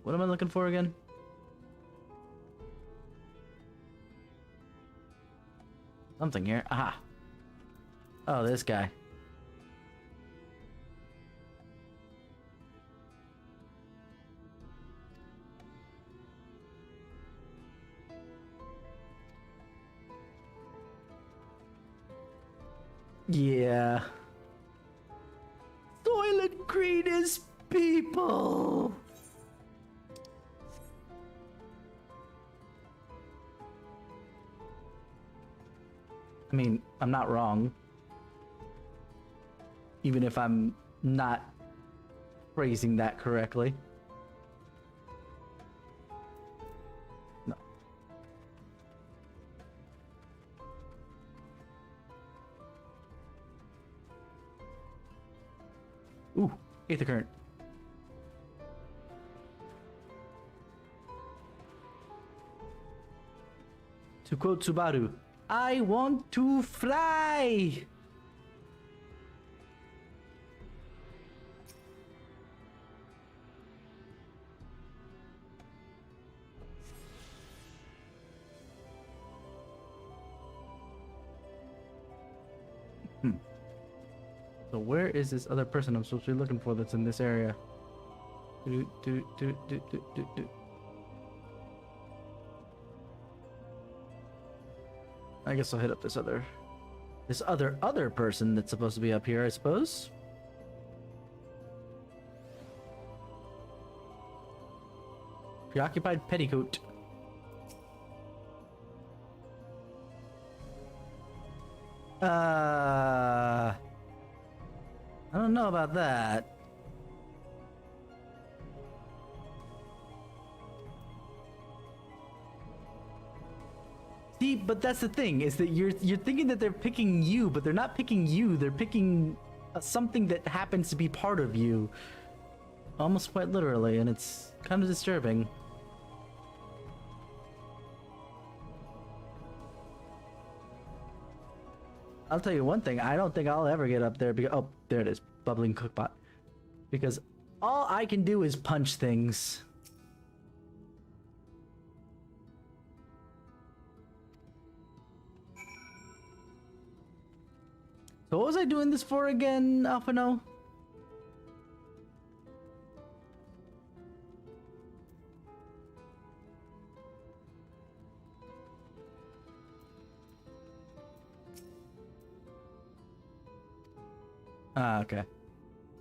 What am I looking for again? Something here. Aha. Oh, this guy. Yeah. Soylent Green is people. I mean, I'm not wrong. Even if I'm not phrasing that correctly. No. Aether current. To quote Subaru, I want to fly! So where is this other person I'm supposed to be looking for that's in this area? I guess I'll hit up this other person that's supposed to be up here, I suppose. Preoccupied petticoat. I don't know about that. See, but that's the thing, is that you're thinking that they're picking you, but they're not picking you. They're picking something that happens to be part of you. Almost quite literally, and it's kind of disturbing. I'll tell you one thing, I don't think I'll ever get up there because, oh, there it is, bubbling cookpot. Because all I can do is punch things. So what was I doing this for again, Alphano? Ah, okay.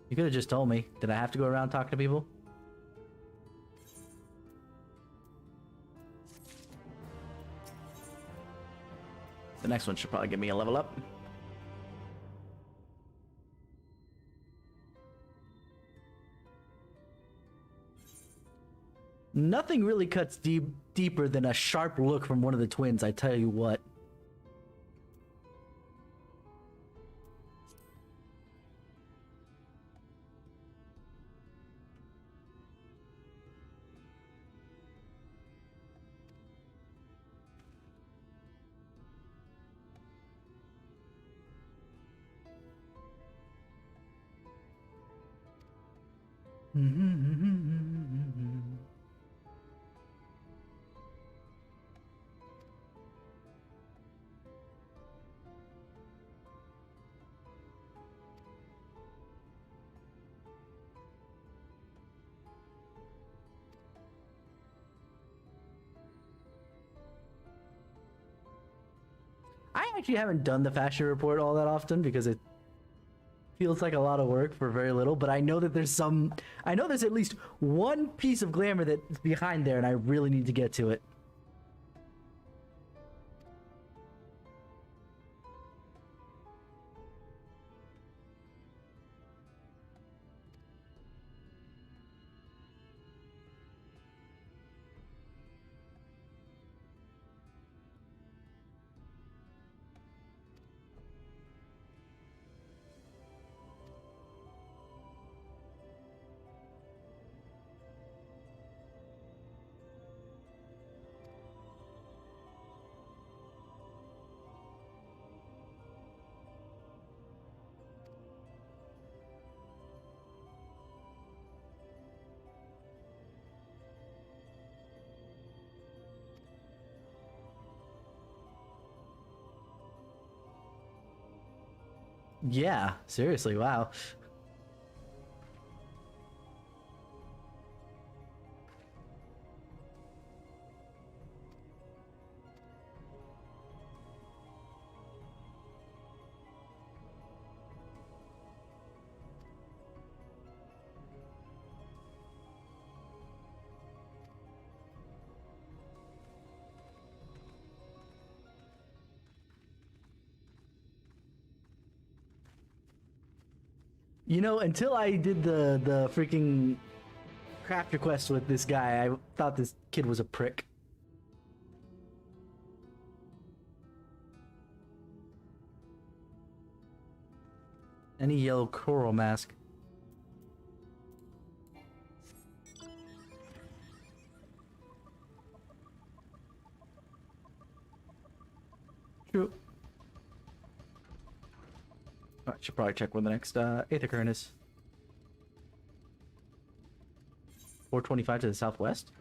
You could have just told me. Did I have to go around talking to people? The next one should probably give me a level up. Nothing really cuts deeper than a sharp look from one of the twins, I tell you what. I actually haven't done the fashion report all that often because it feels like a lot of work for very little, but I know that there's at least one piece of glamour that's behind there and I really need to get to it. Yeah, seriously, wow. You know, until I did the freaking craft request with this guy, I thought this kid was a prick. Any yellow coral mask. True. I should probably check where the next Aether Current is. 425 to the southwest?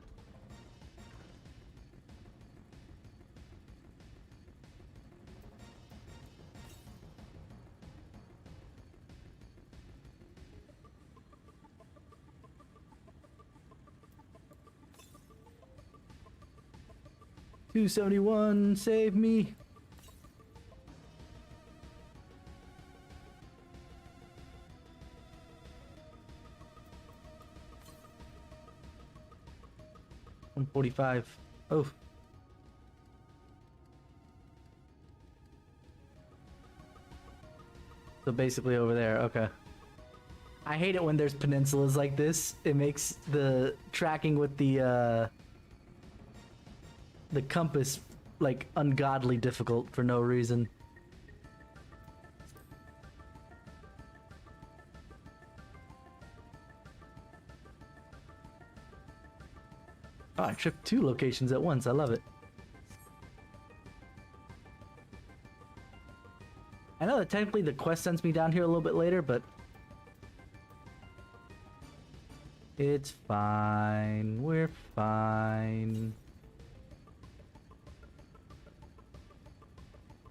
$271, save me. $145. Oh. So basically over there, okay. I hate it when there's peninsulas like this. It makes the tracking with the compass like ungodly difficult for no reason. Oh, I tripped 2 locations at once. I love it. I know that technically the quest sends me down here a little bit later, but it's fine. We're fine.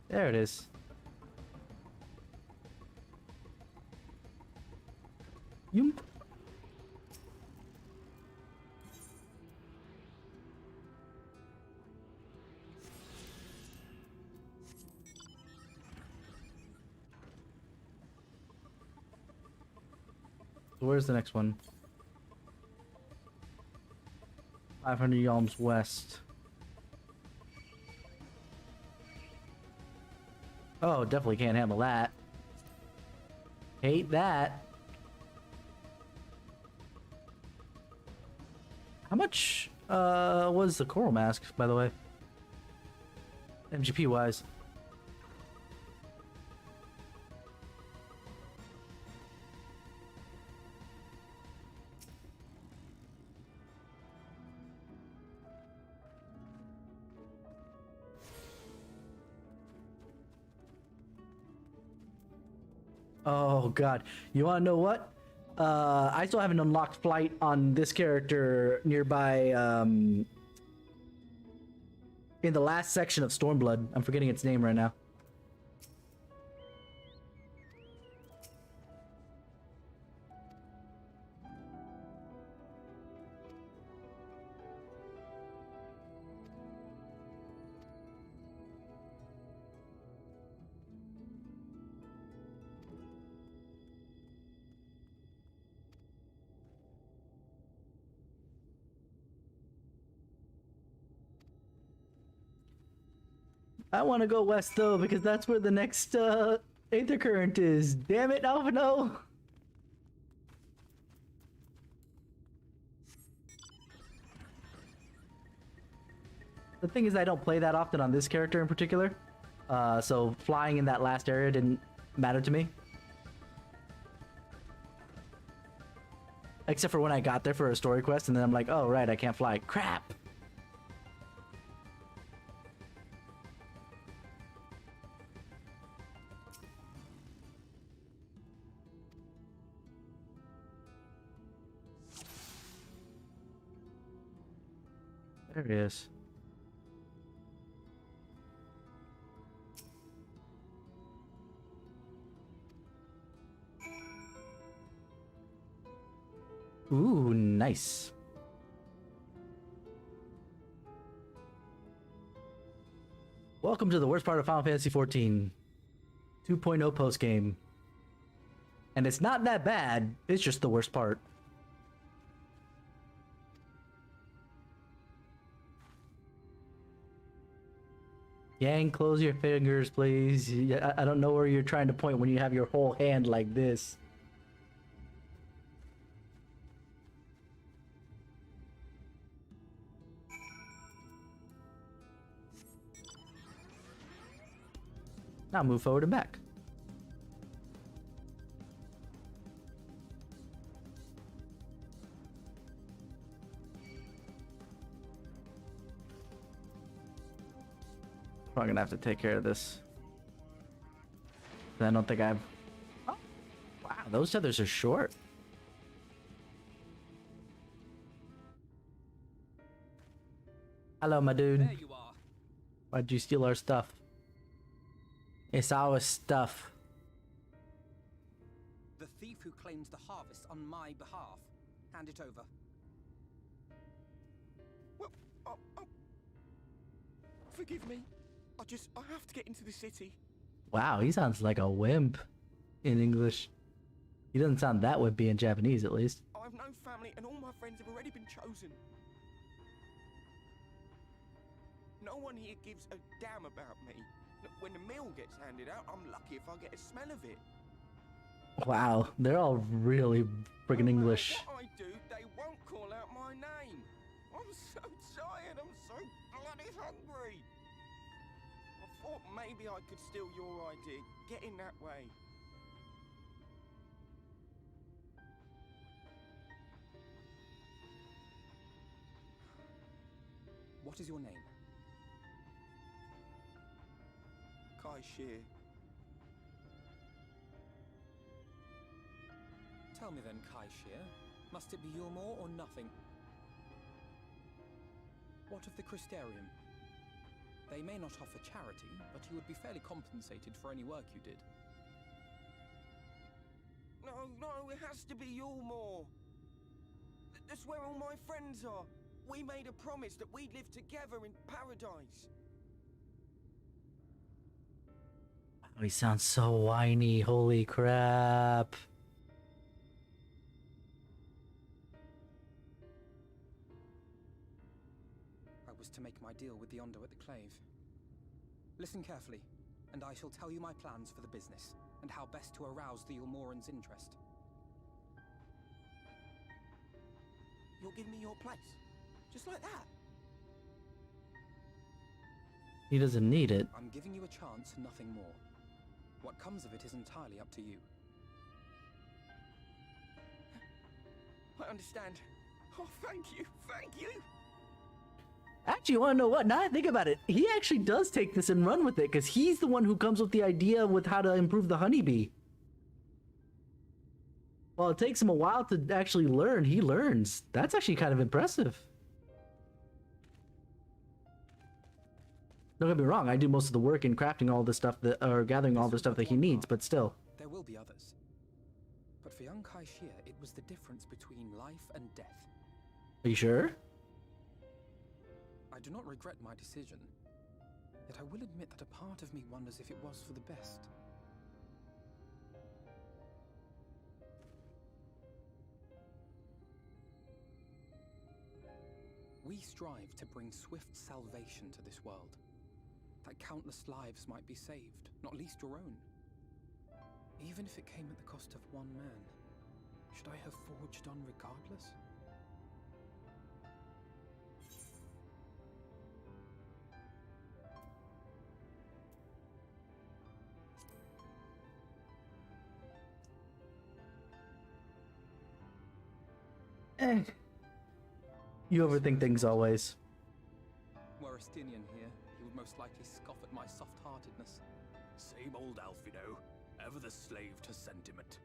There it is. Yoomp. So where's the next one? 500 yalms west. Oh, definitely can't handle that. Hate that. How much was the coral mask, by the way? MGP wise. Oh god, you want to know what? I still haven't unlocked flight on this character nearby in the last section of Stormblood. I'm forgetting its name right now. I want to go west though, because that's where the next Aether Current is. Damn it, Alvino! The thing is, I don't play that often on this character in particular, so flying in that last area didn't matter to me. Except for when I got there for a story quest, and then I'm like, oh right, I can't fly. Crap! There he is. Ooh, nice. Welcome to the worst part of Final Fantasy XIV. 2.0 post-game. And it's not that bad, it's just the worst part. Yang, close your fingers, please. I don't know where you're trying to point when you have your whole hand like this. Now move forward and back. Probably gonna have to take care of this. I don't think I've... Oh, wow, those tethers are short. Hello, my dude. There you are. Why'd you steal our stuff? It's our stuff. The thief who claims the harvest on my behalf. Hand it over. Well, forgive me. I have to get into the city. Wow, he sounds like a wimp in English. He doesn't sound that wimpy in Japanese, at least. I have no family, and all my friends have already been chosen. No one here gives a damn about me. Look, when the meal gets handed out, I'm lucky if I get a smell of it. Wow, they're all really friggin' English. No matter what I do, they won't call out my name. I'm so tired. I'm so bloody hungry. I thought maybe I could steal your idea. Get in that way. What is your name? Kai Shear. Tell me then, Kai Shear, must it be Yulmore or nothing? What of the Christerium? They may not offer charity, but you would be fairly compensated for any work you did. No, it has to be Yulmore. That's where all my friends are. We made a promise that we'd live together in paradise. Oh, he sounds so whiny, holy crap. I was to make my deal with the Ondo at the Clave. Listen carefully, and I shall tell you my plans for the business, and how best to arouse the Yulmorans' interest. You'll give me your place? Just like that? He doesn't need it. I'm giving you a chance, nothing more. What comes of it is entirely up to you. I understand. Oh, thank you, thank you! Actually, you want to know what? Now I think about it, he actually does take this and run with it, because he's the one who comes with the idea with how to improve the honeybee. Well, it takes him a while to actually learn. He learns. That's actually kind of impressive. Don't get me wrong, I do most of the work in crafting all the stuff that, or gathering all the stuff that he needs, but still. There will be others. But for young Kai Shear, it was the difference between life and death. Are you sure? I do not regret my decision, yet I will admit that a part of me wonders if it was for the best. We strive to bring swift salvation to this world, that countless lives might be saved, not least your own. Even if it came at the cost of one man, should I have forged on regardless? You overthink things always. Were Estinian here, he would most likely scoff at my soft-heartedness. Same old Alfino, ever the slave to sentiment.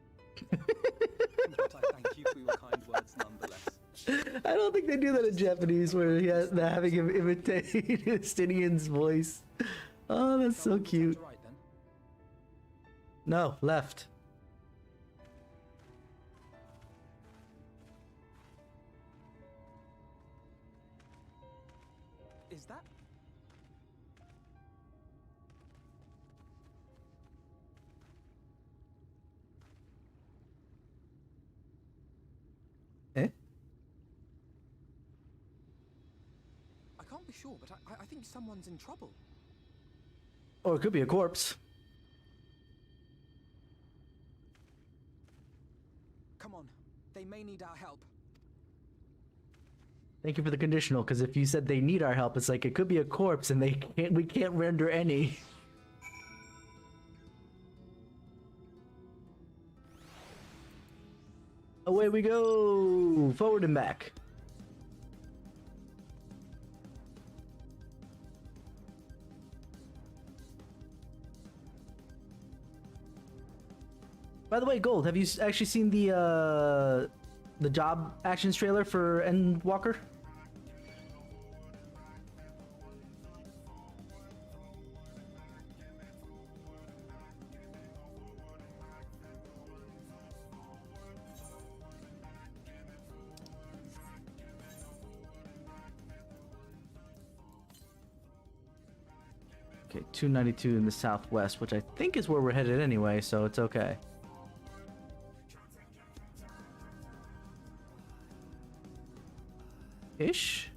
But I thank you for your kind words nonetheless. I don't think they do that in Japanese, where they're having him imitate Estinian's voice. Oh, that's so cute. Right, then? No, left. Is that? Eh? I can't be sure, but I think someone's in trouble. Or it could be a corpse. Come on, they may need our help. Thank you for the conditional, because if you said they need our help, it's like it could be a corpse and we can't render any. Away we go! Forward and back. By the way, Gold, have you actually seen the job actions trailer for Endwalker? Okay, 292 in the southwest, which I think is where we're headed anyway, so it's okay. Ish?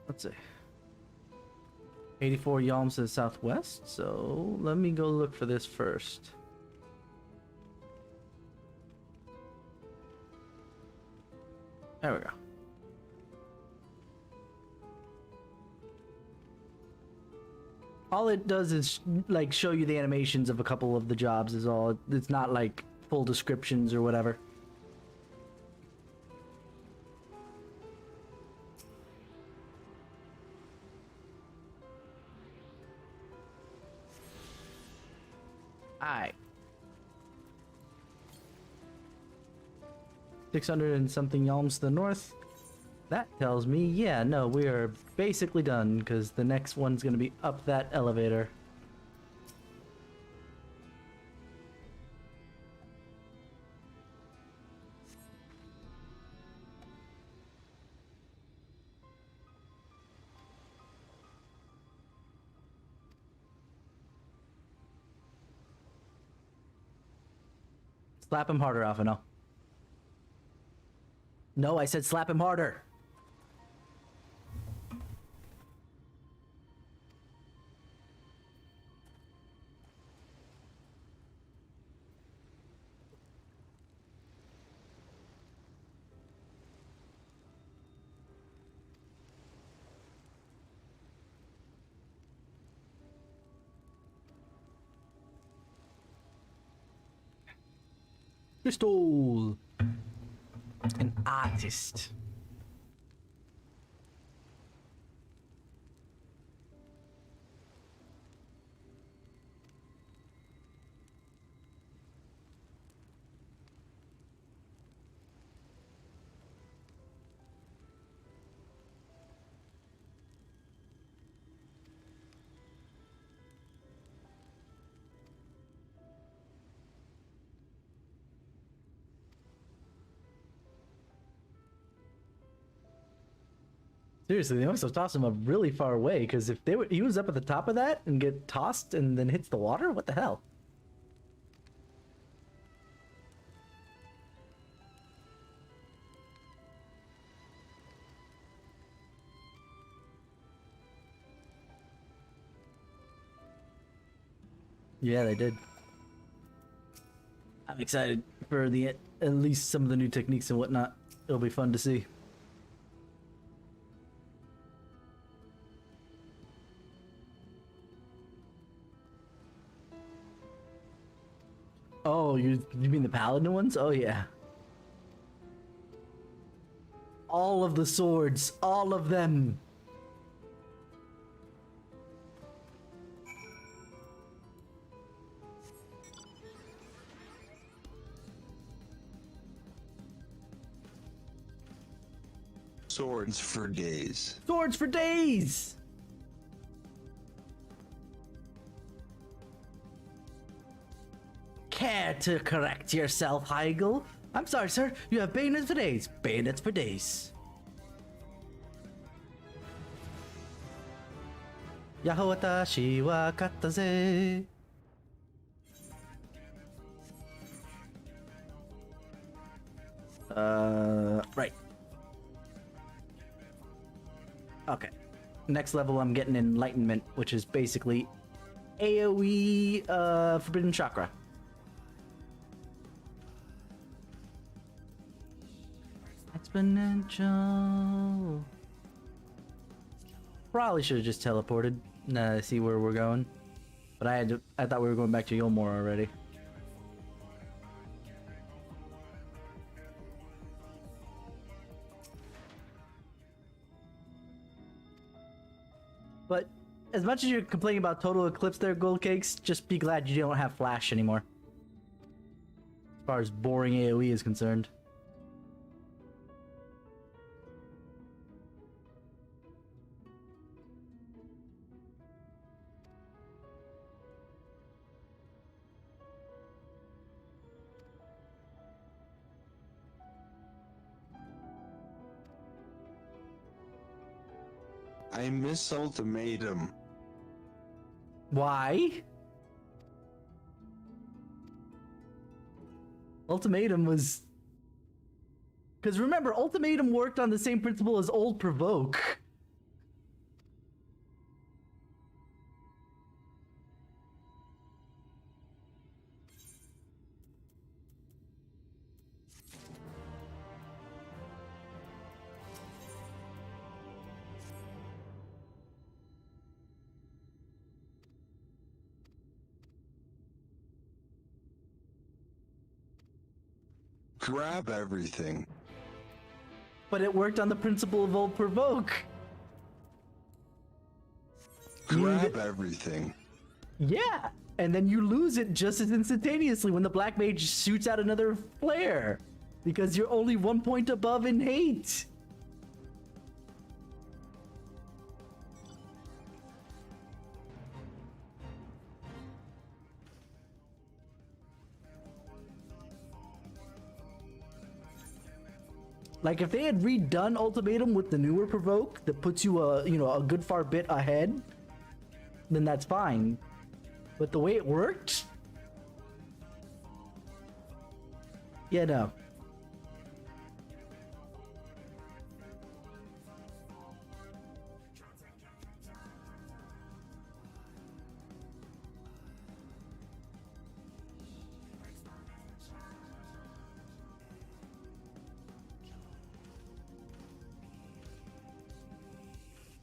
Let's see. 84 yalms to the southwest, so let me go look for this first. There we go. All it does is like show you the animations of a couple of the jobs is all. It's not like full descriptions or whatever. Alright. 600 and something yalms to the north. That tells me, yeah, no, we are basically done, because the next one's going to be up that elevator. Slap him harder, Alphino. No, I said slap him harder. Crystal! An artist. Seriously, they must have tossed him up really far away, because if they were, he was up at the top of that and get tossed and then hits the water, what the hell? Yeah, they did. I'm excited for the at least some of the new techniques and whatnot. It'll be fun to see. Oh, you mean the paladin ones? Oh yeah. All of the swords, all of them. Swords for days. Swords for days! Care to correct yourself, Heigl? I'm sorry, sir. You have bayonets for days. Bayonets for days. Yaho watashi wa katta ze. Right. Okay. Next level, I'm getting Enlightenment, which is basically AoE Forbidden Chakra. That's Exponential. Probably should have just teleported. Now I see where we're going. But I thought we were going back to Yulmore already. But as much as you're complaining about total eclipse there, Gold Cakes, just be glad you don't have flash anymore. As far as boring AoE is concerned. I miss Ultimatum. Why? Ultimatum was... Because remember, Ultimatum worked on the same principle as Old Provoke. Grab everything. But it worked on the principle of Old Provoke. Grab everything. Yeah, and then you lose it just as instantaneously when the Black Mage shoots out another flare. Because you're only 1 point above in hate. Like if they had redone Ultimatum with the newer Provoke that puts you a good far bit ahead, then that's fine. But the way it worked? Yeah, no.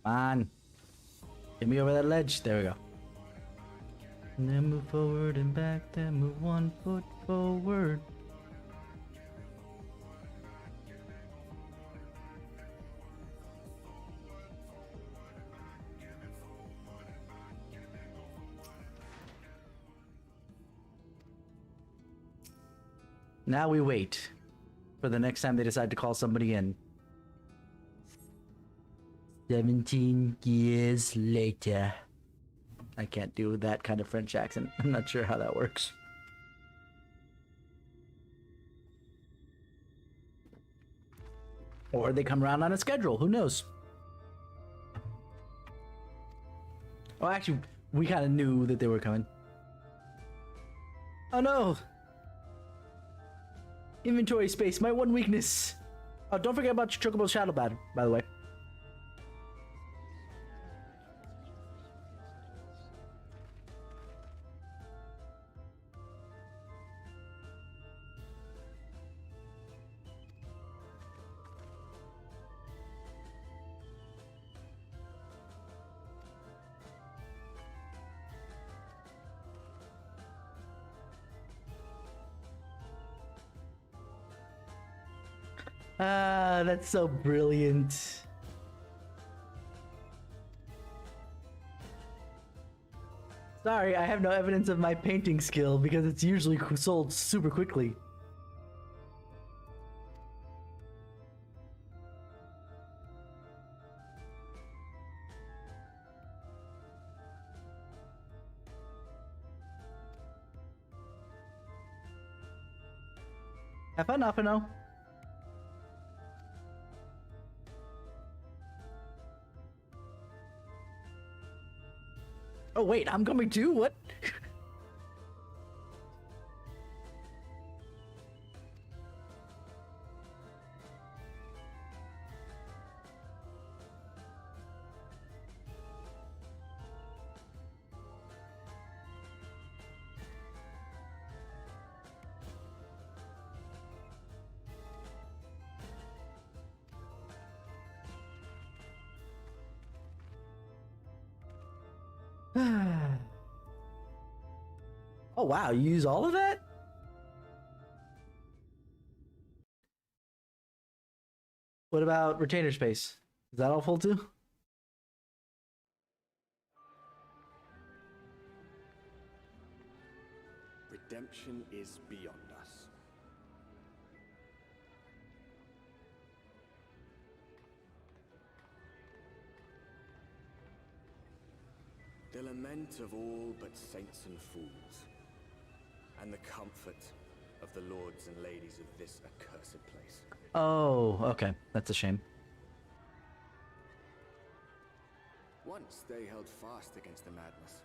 On. Get me over that ledge. There we go. And then move forward and back, then move 1 foot forward. Now we wait for the next time they decide to call somebody in. 17 years later. I can't do that kind of French accent. I'm not sure how that works. Or they come around on a schedule. Who knows? Oh, actually, we kind of knew that they were coming. Oh no! Inventory space, my one weakness. Oh, don't forget about your Chocobo Shadow Bat, by the way. Ah, that's so brilliant. Sorry, I have no evidence of my painting skill because it's usually sold super quickly. Have fun, Afino. Oh wait, I'm coming too? What? Oh wow, you use all of that? What about retainer space? Is that all full too? Redemption is beyond us. The lament of all but saints and fools, and the comfort of the lords and ladies of this accursed place. Oh, okay. That's a shame. Once they held fast against the madness,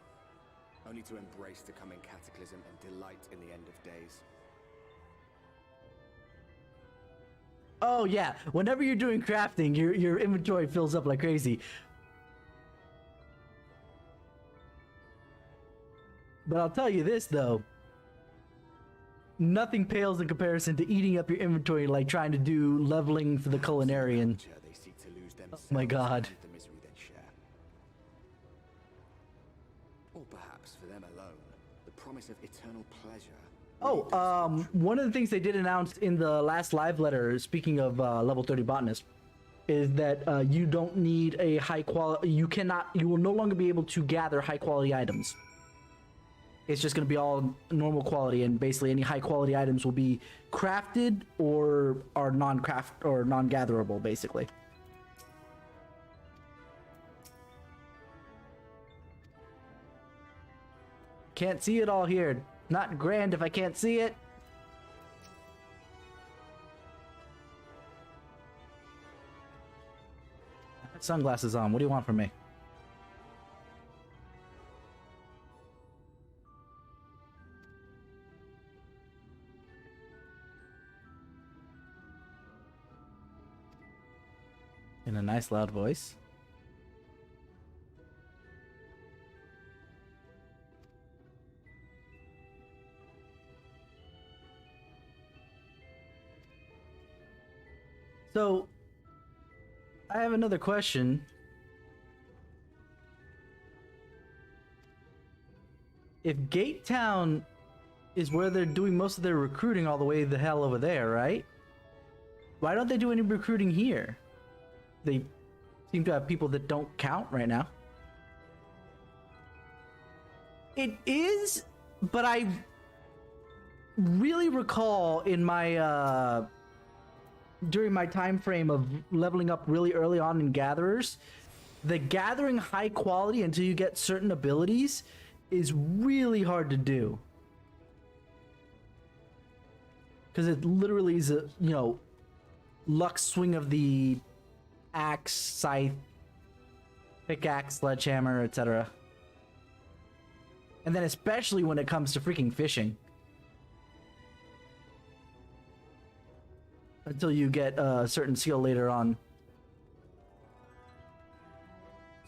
only to embrace the coming cataclysm and delight in the end of days. Oh yeah, whenever you're doing crafting, your inventory fills up like crazy. But I'll tell you this though, nothing pales in comparison to eating up your inventory like trying to do leveling for the culinarian. They seek to lose Oh my god. the misery they share. Or perhaps for them alone, the promise of eternal pleasure. Oh, one of the things they did announce in the last live letter, speaking of level 30 botanist, is that you don't need a high quality, you will no longer be able to gather high quality items. It's just going to be all normal quality, and basically any high quality items will be crafted or are non-craft or non-gatherable, basically. Can't see it all here. Not grand if I can't see it. I have sunglasses on. What do you want from me? In a nice loud voice. So, I have another question. If Gate Town is where they're doing most of their recruiting all the way the hell over there, right? Why don't they do any recruiting here? They seem to have people that don't count right now. It is, but I really recall in my during my time frame of leveling up really early on in gatherers, the gathering high quality until you get certain abilities is really hard to do. Because it literally is a, you know, luck swing of the axe, scythe, pickaxe, sledgehammer, etc. And then especially when it comes to freaking fishing. Until you get a certain skill later on.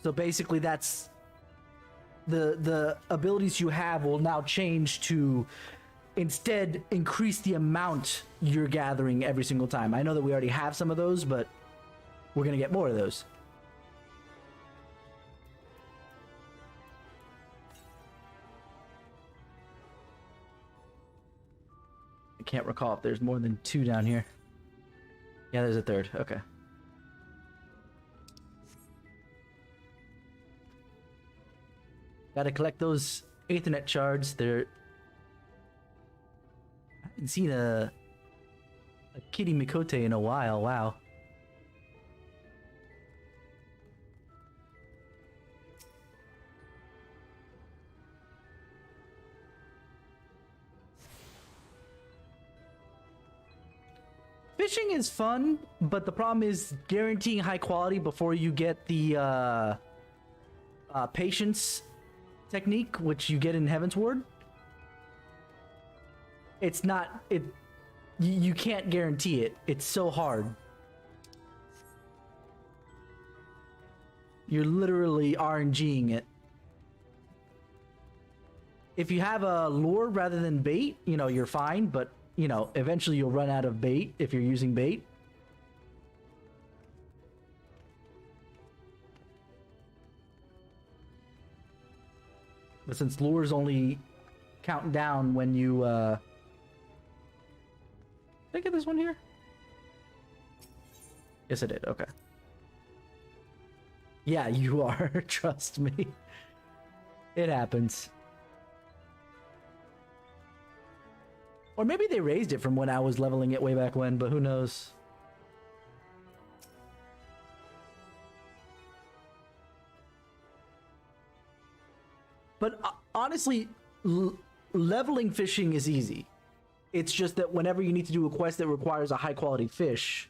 So basically that's the abilities you have will now change to instead increase the amount you're gathering every single time. I know that we already have some of those, but we're gonna get more of those. I can't recall if there's more than 2 down here. Yeah, there's a 3rd. Okay. Gotta collect those Aethernet shards. I haven't seen a kitty Mikote in a while. Wow. Fishing is fun, but the problem is guaranteeing high quality before you get the patience technique, which you get in Heaven's Ward. It's not, you can't guarantee it. It's so hard. You're literally RNGing it. If you have a lure rather than bait, you know, you're fine, but you know, eventually you'll run out of bait if you're using bait. But since lures only count down when you, did I get this one here? Yes, I did. Okay. Yeah, you are. Trust me. It happens. Or maybe they raised it from when I was leveling it way back when, but who knows? But honestly, leveling fishing is easy. It's just that whenever you need to do a quest that requires a high quality fish,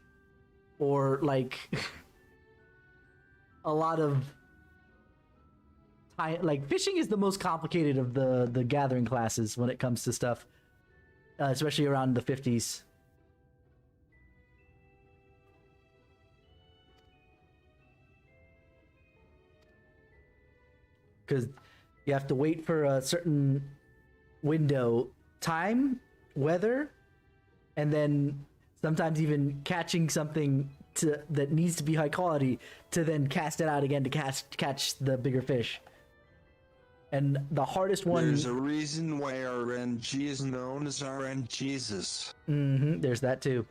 or like a lot of like fishing is the most complicated of the gathering classes when it comes to stuff, especially around the 50s. Because you have to wait for a certain window, time, weather, and then sometimes even catching something that needs to be high quality to then cast it out again to catch the bigger fish. And the hardest one... There's a reason why RNG is known as RNGesus. Mm-hmm, there's that too.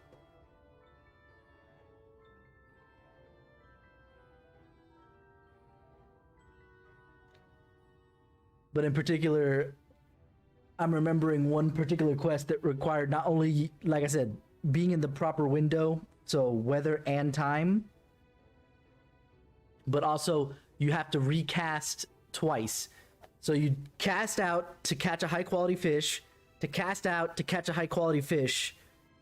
But in particular, I'm remembering one particular quest that required not only, like I said, being in the proper window, so weather and time, but also you have to recast twice. So you cast out to catch a high quality fish, to cast out to catch a high quality fish,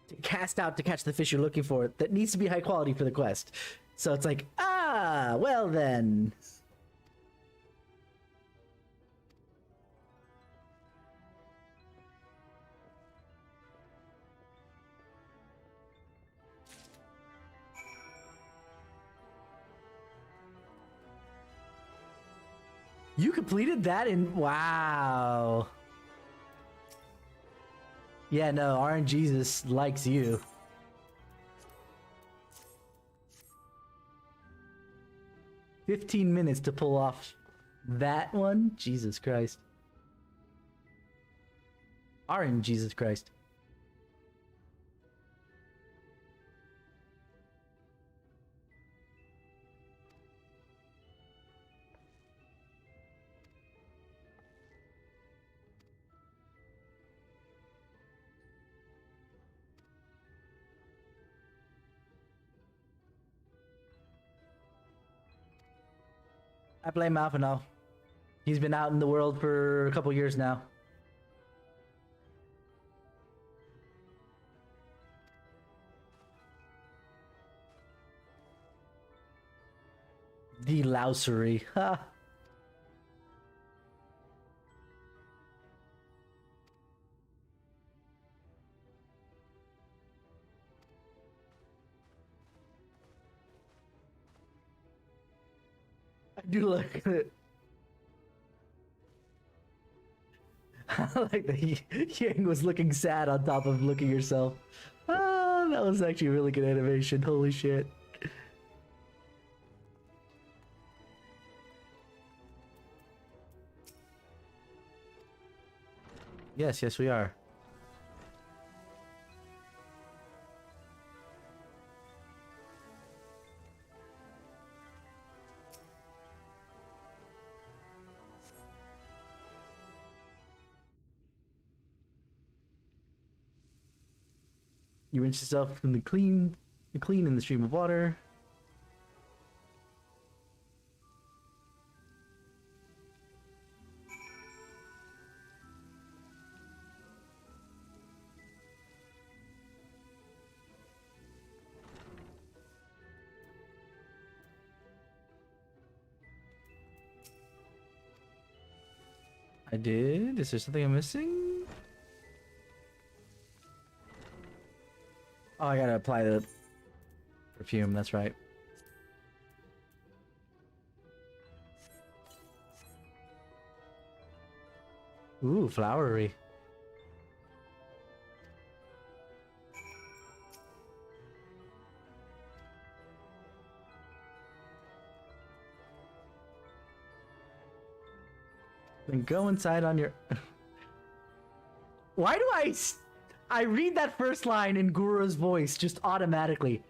to cast out to catch the fish you're looking for that needs to be high quality for the quest. So it's like, well then. You completed that in... Wow. Yeah, no, RNGesus likes you. $15 minutes to pull off that one? Jesus Christ. RNGesus Christ. I blame Alpha now. He's been out in the world for a couple years now. Delousery. Ha! I do like it. I like that Yang was looking sad on top of looking herself. Ah, that was actually a really good animation. Holy shit. Yes, yes, we are. You rinse yourself from the clean in the stream of water. I did. Is there something I'm missing? Oh, I gotta apply the perfume, that's right. Ooh, flowery. And go inside on your... Why do I read that first line in Gura's voice just automatically?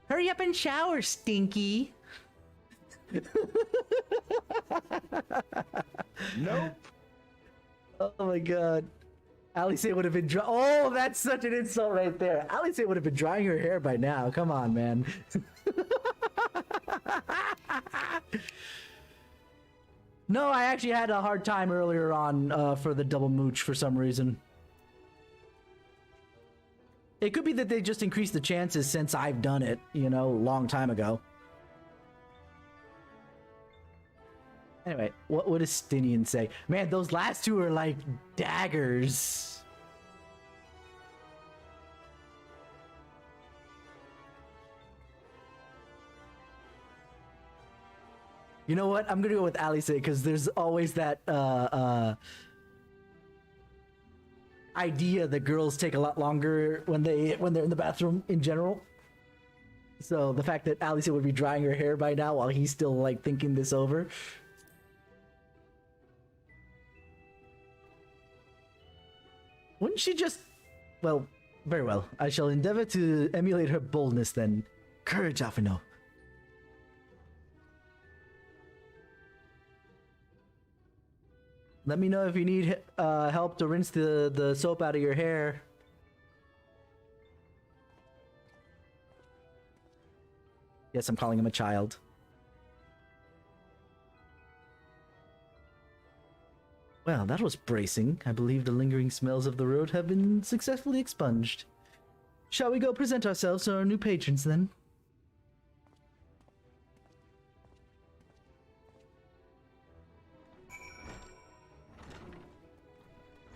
Hurry up and shower, Stinky. Nope. Oh my god. Alice would have been oh, that's such an insult right there. Alice would have been drying her hair by now. Come on, man. No, I actually had a hard time earlier on for the double mooch for some reason. It could be that they just increased the chances since I've done it, you know, a long time ago. Anyway, what does Stinian say? Man, those last two are like daggers. You know what? I'm gonna go with Alice because there's always that idea that girls take a lot longer when they're in the bathroom in general. So the fact that Alice would be drying her hair by now while he's still like thinking this over. Wouldn't she just... Well, very well. I shall endeavor to emulate her boldness then. Courage, Afino. Let me know if you need help to rinse the soap out of your hair. Yes, I'm calling him a child. Well, that was bracing. I believe the lingering smells of the road have been successfully expunged. Shall we go present ourselves to our new patrons then?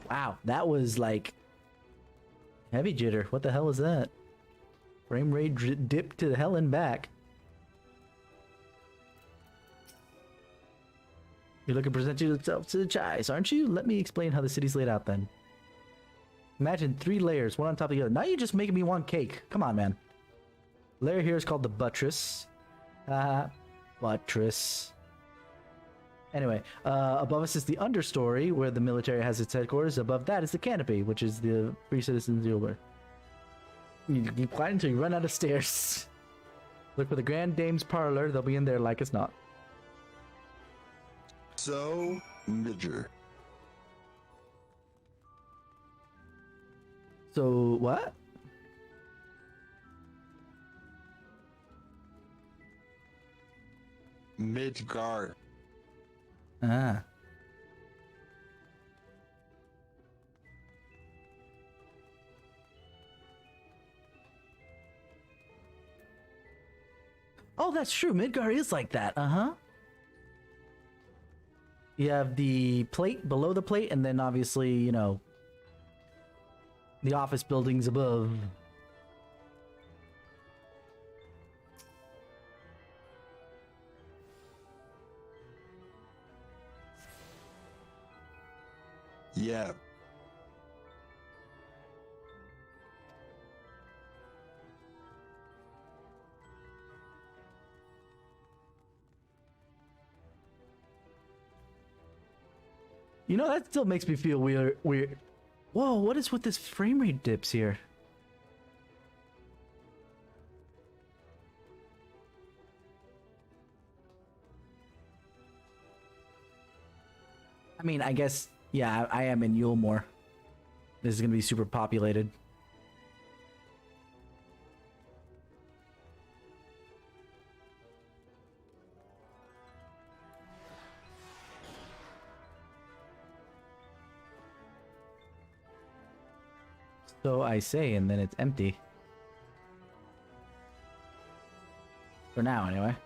Wow, that was like heavy jitter. What the hell is that? Frame rate dip to the hell and back. You're looking to present yourself to the Chais, aren't you? Let me explain how the city's laid out then. Imagine 3 layers, one on top of the other. Now you're just making me want cake. Come on, man. Layer here is called the buttress. Buttress. Anyway, above us is the understory, where the military has its headquarters. Above that is the canopy, which is the free citizens over. You climb until you run out of stairs. Look for the Grand Dame's parlor. They'll be in there like it's not. So, Midger. So, what? Midgar. Ah. Oh, that's true. Midgar is like that. Uh-huh. You have the plate below the plate, and then obviously, you know, the office buildings above. Yeah. You know, that still makes me feel weird. Whoa, what is with this frame rate dips here? I mean, I guess, yeah, I am in Yulmore. This is gonna be super populated. So I say, and then it's empty. For now, anyway.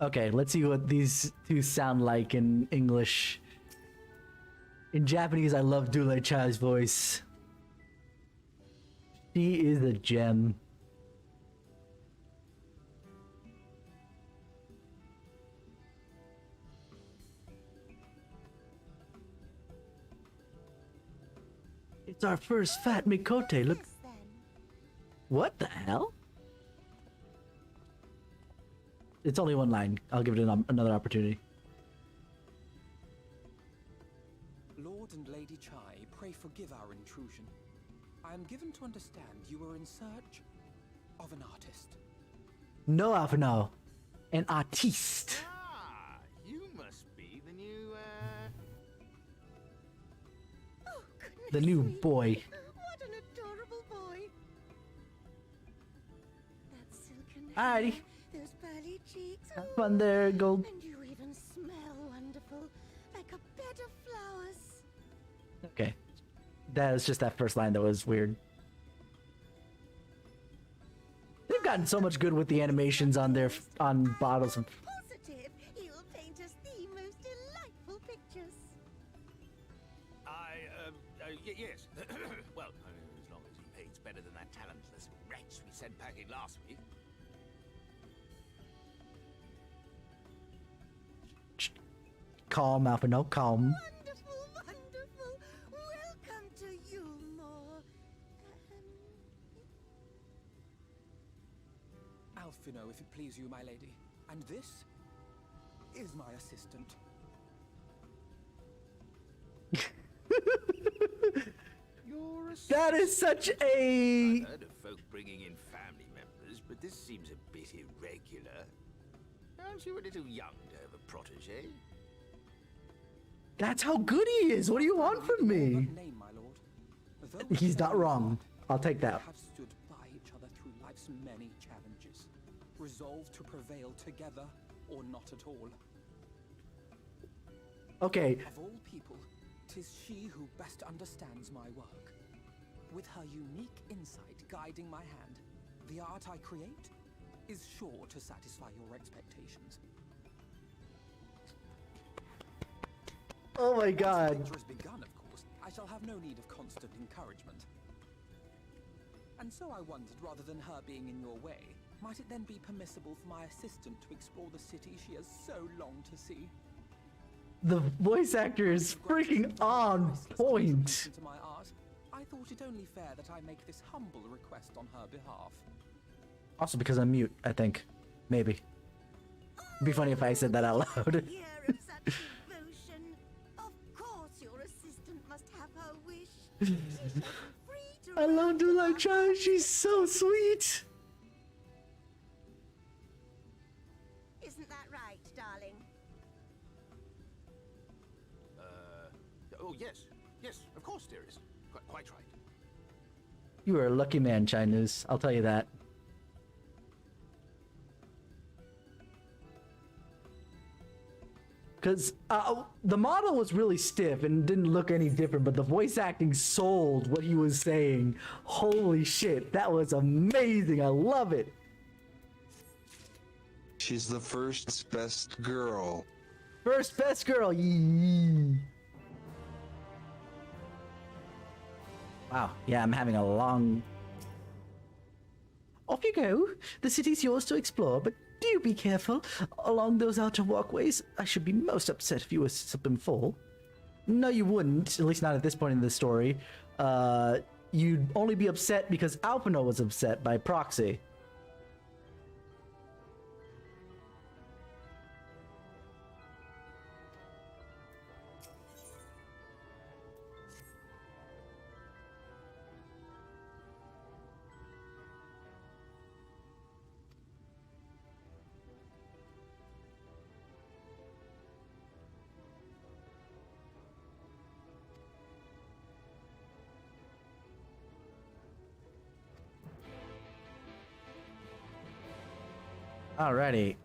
Okay, let's see what these two sound like in English. In Japanese, I love Dule-cha's voice. She is a gem. It's our first fat Mikote. Look. Yes, then. What the hell? It's only one line. I'll give it another opportunity. Lord and Lady Chai, pray forgive our intrusion. I am given to understand you were in search of an artist. No, Alphino. An artiste. Ah, you must be the new, Oh, goodness The new me. boy. What an adorable boy. That silken Alrighty. hair, those pearly cheeks. Have fun there, Gold. And you even smell wonderful, like a bed of flowers. Okay. That was just that first line that was weird. They've gotten so much good with the animations on their on bottles of. Positive, he will paint us the most delightful pictures. Yes. Well, as long as he paints better than that talentless wretch we sent packing last week. Calm, Alphino, calm. Wonderful, wonderful. Welcome to Yulmore. Alphino, if it please you, my lady. And this is my assistant. That is such a. I've heard of folk bringing in family members, but this seems a bit irregular. Aren't you a little young to have a protege? That's how good he is. What do you want from me? Name, my lord. Though He's not wrong. I'll take that. we have stood by each other through life's many challenges, resolved to prevail together or not at all. Okay. Of all people, 'tis she who best understands my work. With her unique insight guiding my hand, the art I create is sure to satisfy your expectations. Oh my God. Once the picture has begun, of course, I shall have no need of constant encouragement. And so I wondered, rather than her being in your way, might it then be permissible for my assistant to explore the city she has so longed to see? The voice actor is freaking on point. To my art, I thought it only fair that I make this humble request on her behalf. Also because I'm mute, I think. Maybe. It'd be funny if I said that out loud. Hear of such devotion. Of course, your assistant must have her wish. She shall be free to I love Dulai Chan. She's so sweet. Isn't that right, darling? Oh, yes. Yes, of course, dearest. Quite right. You are a lucky man, Chinese. I'll tell you that. Because the model was really stiff and didn't look any different, but the voice acting sold what he was saying. Holy shit, that was amazing. I love it. She's the first best girl. First best girl. Yee. Wow, yeah, I'm having a long... Off you go. The city's yours to explore, but do be careful. Along those outer walkways, I should be most upset if you were to slip and fall. No, you wouldn't, at least not at this point in the story. You'd only be upset because Alphino was upset by proxy. Alrighty.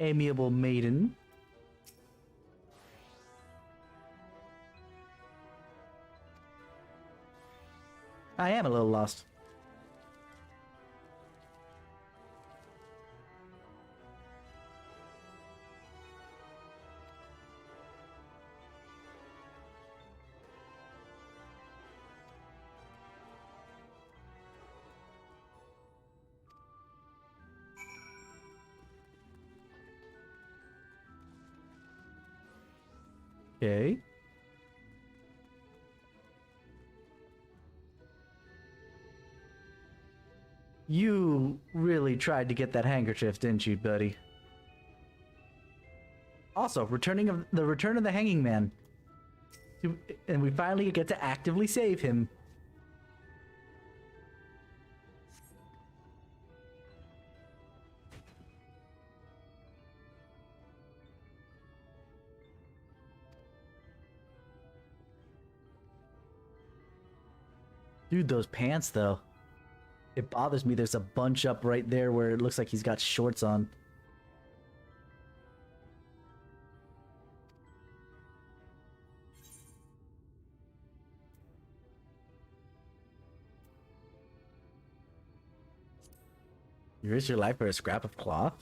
Amiable maiden. I am a little lost. Okay. You really tried to get that handkerchief, didn't you, buddy? Also, return of the hanging man. And we finally get to actively save him. Dude, those pants, though. It bothers me. There's a bunch up right there where it looks like he's got shorts on. You risk your life for a scrap of cloth?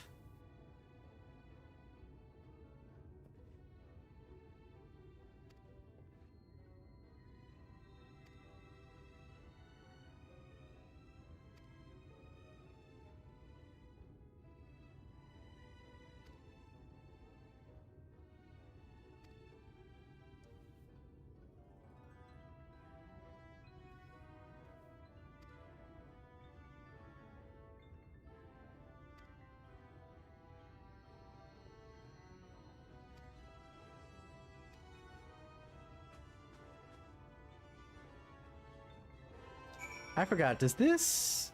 I forgot, does this...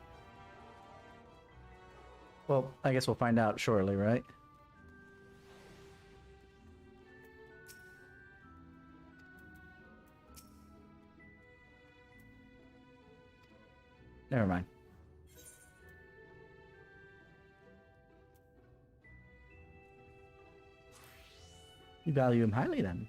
Well, I guess we'll find out shortly, right? Never mind. You value him highly, then.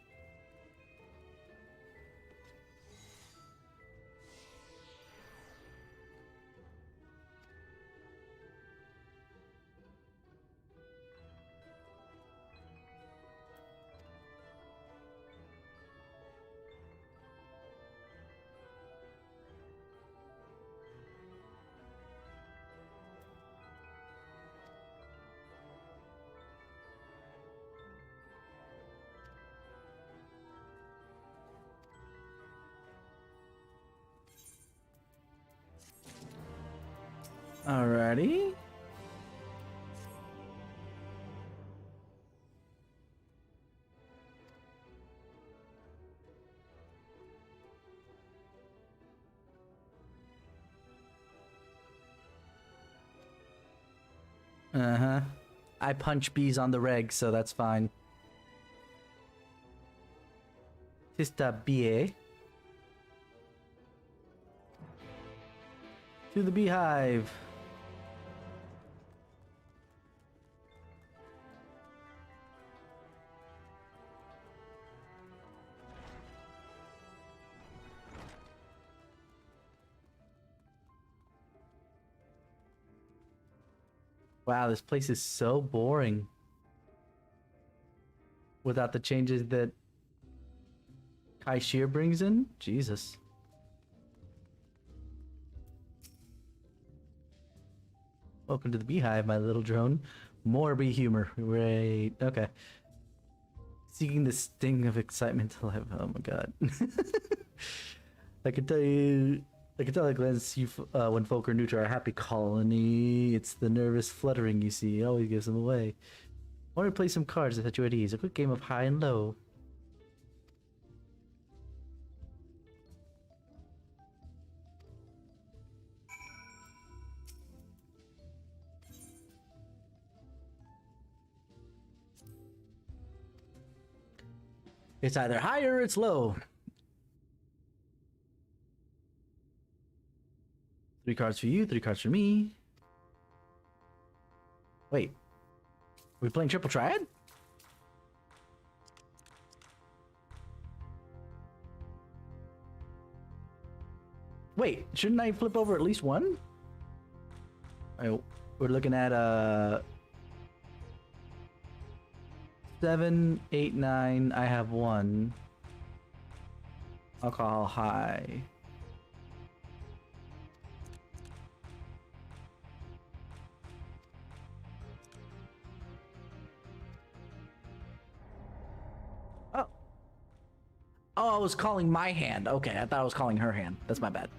Alrighty. Uh-huh. I punch bees on the reg, so that's fine. Sister bee. To the beehive. Wow, this place is so boring. Without the changes that Kai Shear brings in? Jesus. Welcome to the beehive, my little drone. More bee humor. Great. Okay. Seeking the sting of excitement to life. Oh my god. I can tell a glance you when folk are new to our happy colony. It's the nervous fluttering you see. It always gives them away. Want to play some cards to set you at ease. A quick game of high and low. It's either high or it's low. 3 cards for you, 3 cards for me. Wait. Are we playing triple triad? Wait, shouldn't I flip over at least one? Alright, we're looking at 7, 8, 9. I have 1. Alcohol high. Oh, Oh, I was calling my hand. Okay, I thought I was calling her hand. That's my bad.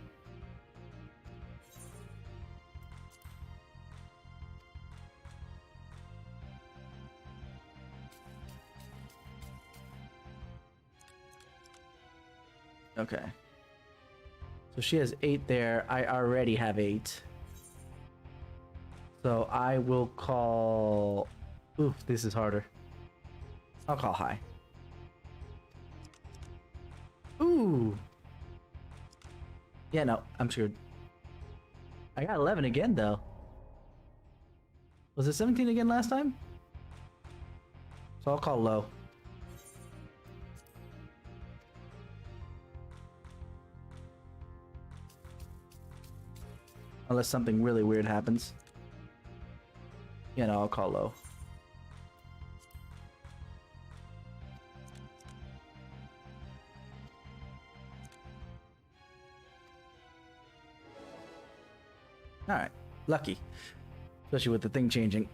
Okay. So she has 8 there. I already have 8. So I will call... Ooh, this is harder. I'll call high. Ooh. Yeah, no, I'm screwed. I got 11 again, though. Was it 17 again last time? So I'll call low. Unless something really weird happens. Yeah, no, I'll call low. Alright, lucky. Especially with the thing changing.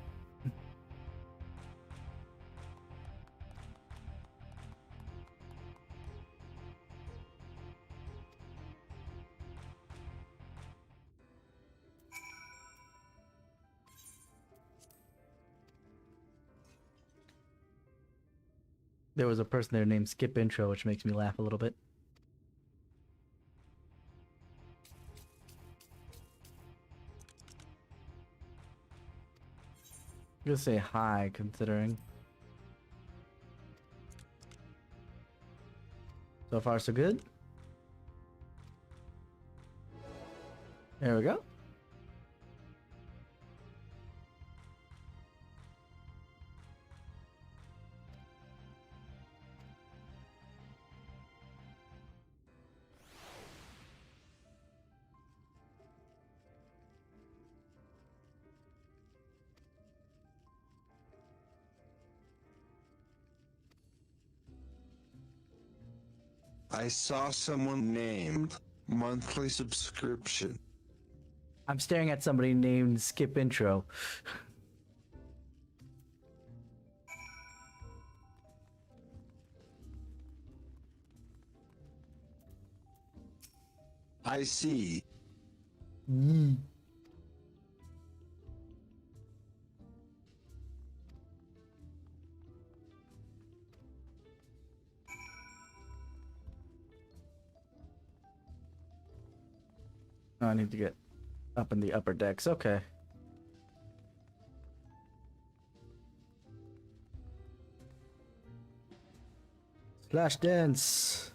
There was a person there named Skip Intro, which makes me laugh a little bit. I'm gonna say hi, considering. So far, so good. There we go. I saw someone named monthly subscription. I'm staring at somebody named Skip Intro. I see. Oh, I need to get up in the upper decks. Okay. Slash dance.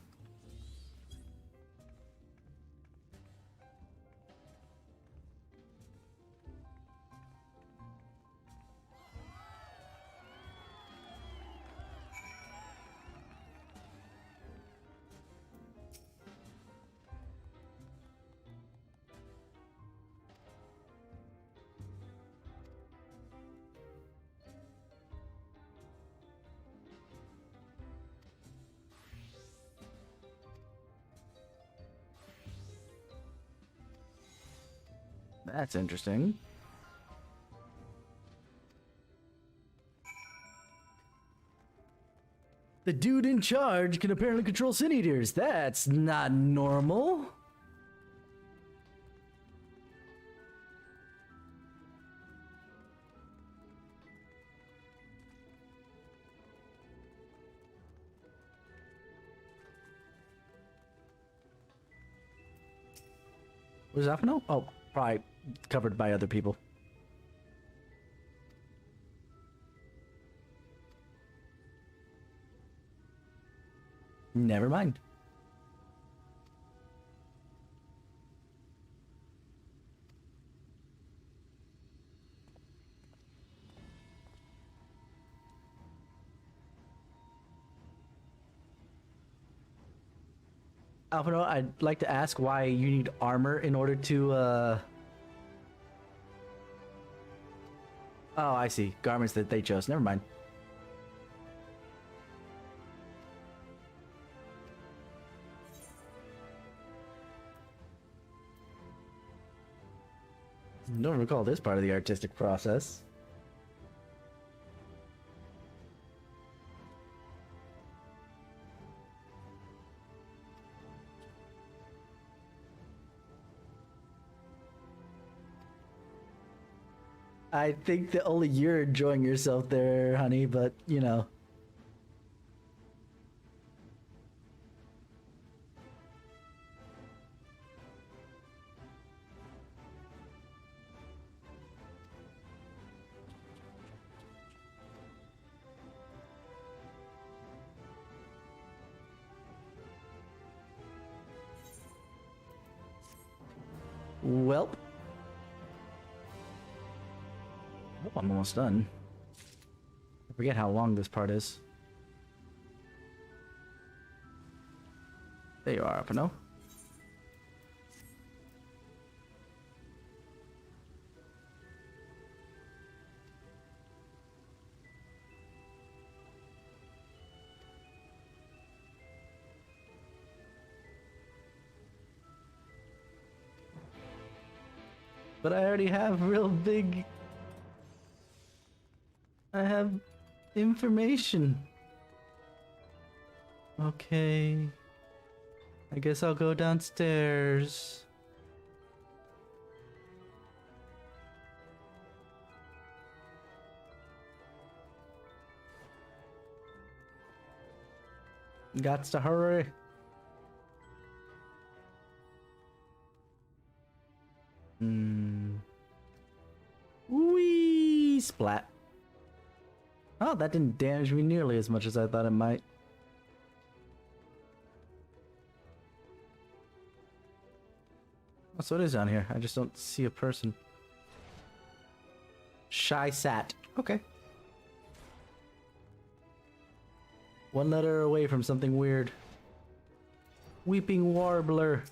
That's interesting. The dude in charge can apparently control sin eaters. That's not normal. Where's Alphino? Oh, probably covered by other people. Never mind. Alphino, I'd like to ask why you need armor in order to, Oh, I see. Garments that they chose. Never mind. Don't recall this part of the artistic process. I think that only you're enjoying yourself there, honey, but you know. Welp. Oh, I'm almost done. I forget how long this part is. There you are, Apano. But I already have real big... I have information. Okay. I guess I'll go downstairs. Gots to hurry. Wee splat. Oh, that didn't damage me nearly as much as I thought it might. Oh, so it is down here. I just don't see a person. Shy Sat. Okay. One letter away from something weird. Weeping Warbler.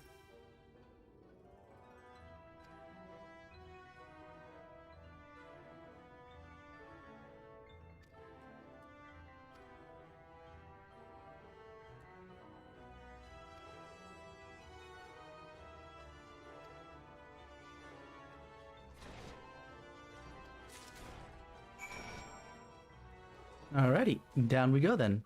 Alrighty, down we go then.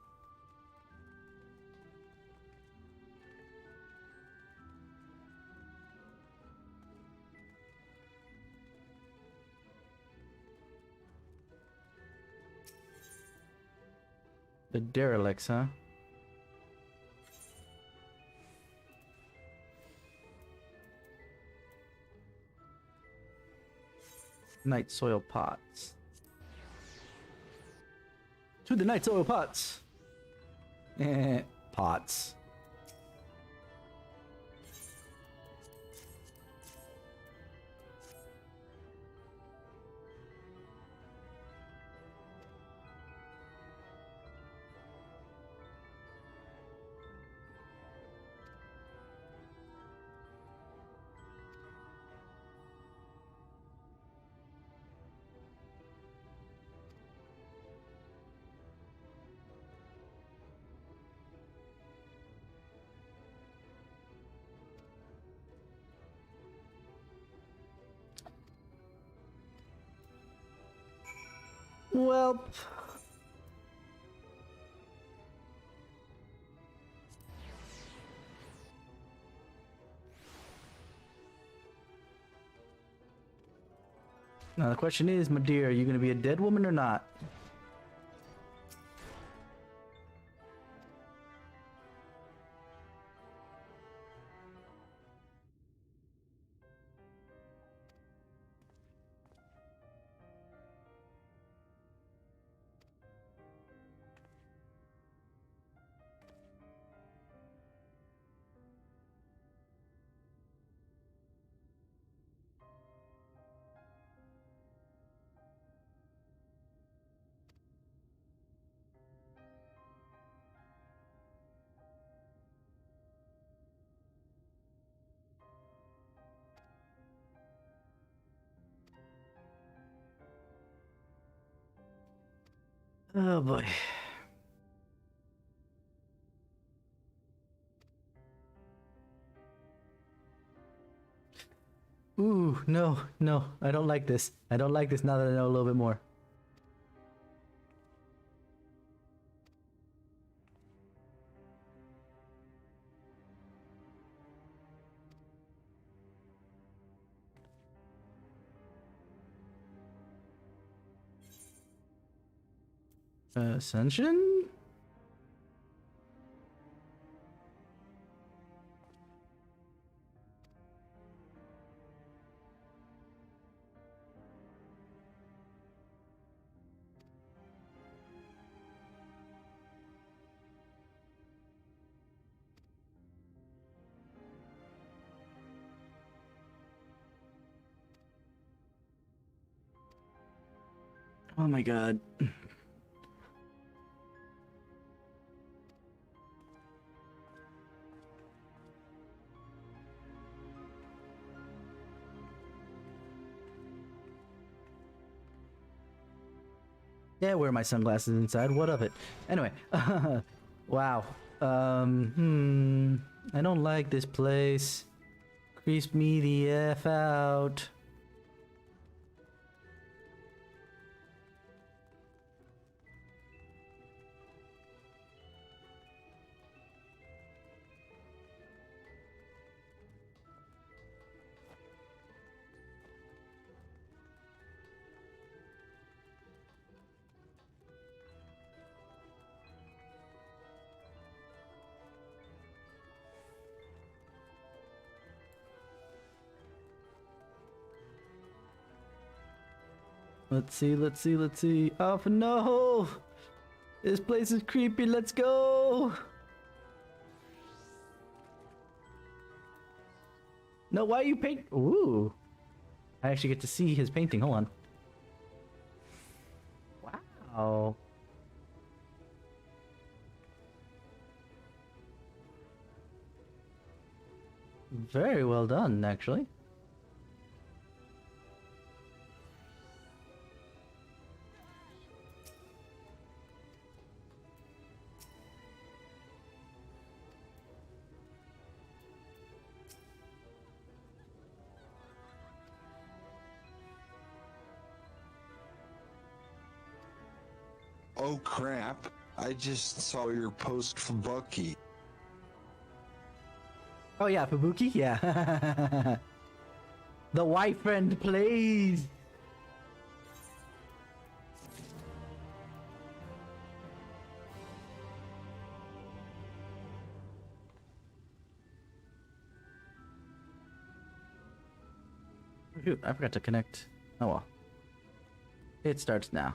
The derelicts, huh? Night soil pots. To the night soil pots. Pots. Well, now the question is, my dear, are you gonna be a dead woman or not? Oh boy. Ooh, no, no, I don't like this. I don't like this now that I know a little bit more. Ascension? Oh my god. Yeah, wear my sunglasses inside. What of it? Anyway, wow. I don't like this place. Creeps me the F out. Let's see, let's see, let's see. Oh no! This place is creepy, let's go! No, why are you paint? Ooh. I actually get to see his painting, hold on. Wow. Very well done, actually. Oh crap, I just saw your post for Bucky. Oh yeah, Fubuki? Yeah. The white friend, please! Shoot, I forgot to connect. Oh well. It starts now.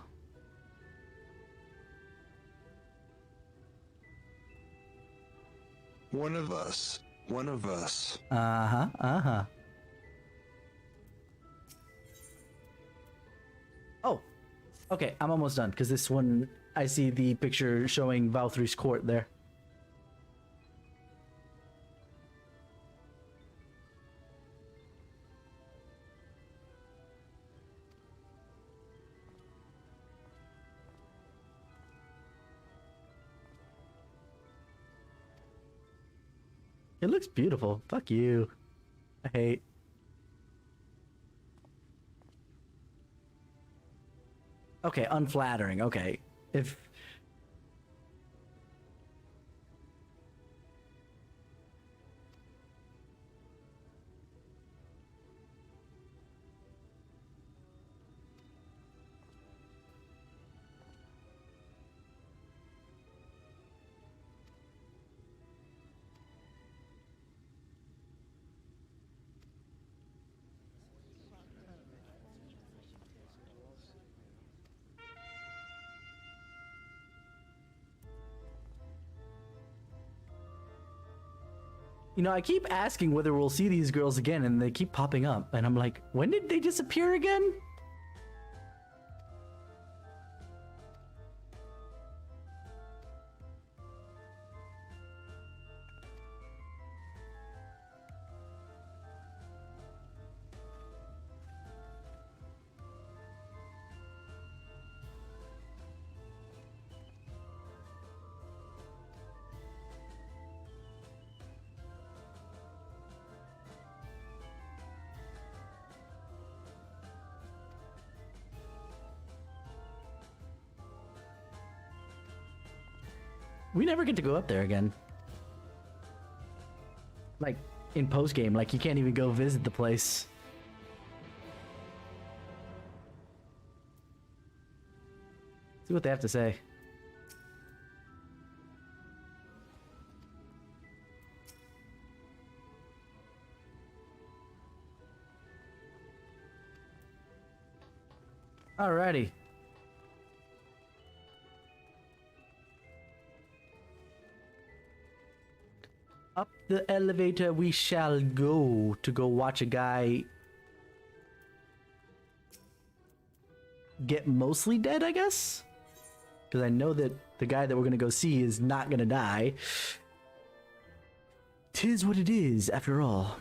One of us. One of us. Uh-huh, uh-huh. Oh, okay, I'm almost done, because this one, I see the picture showing Valthry's court there. It looks beautiful. Fuck you. I hate. Okay, unflattering. Okay. If... You know, I keep asking whether we'll see these girls again, and they keep popping up. And I'm like, when did they disappear again? We never get to go up there again. Like, in post-game, like, you can't even go visit the place. See what they have to say. Alrighty. Up the elevator we shall go to go watch a guy get mostly dead, I guess? Because I know that the guy that we're gonna go see is not gonna die. 'Tis what it is, after all.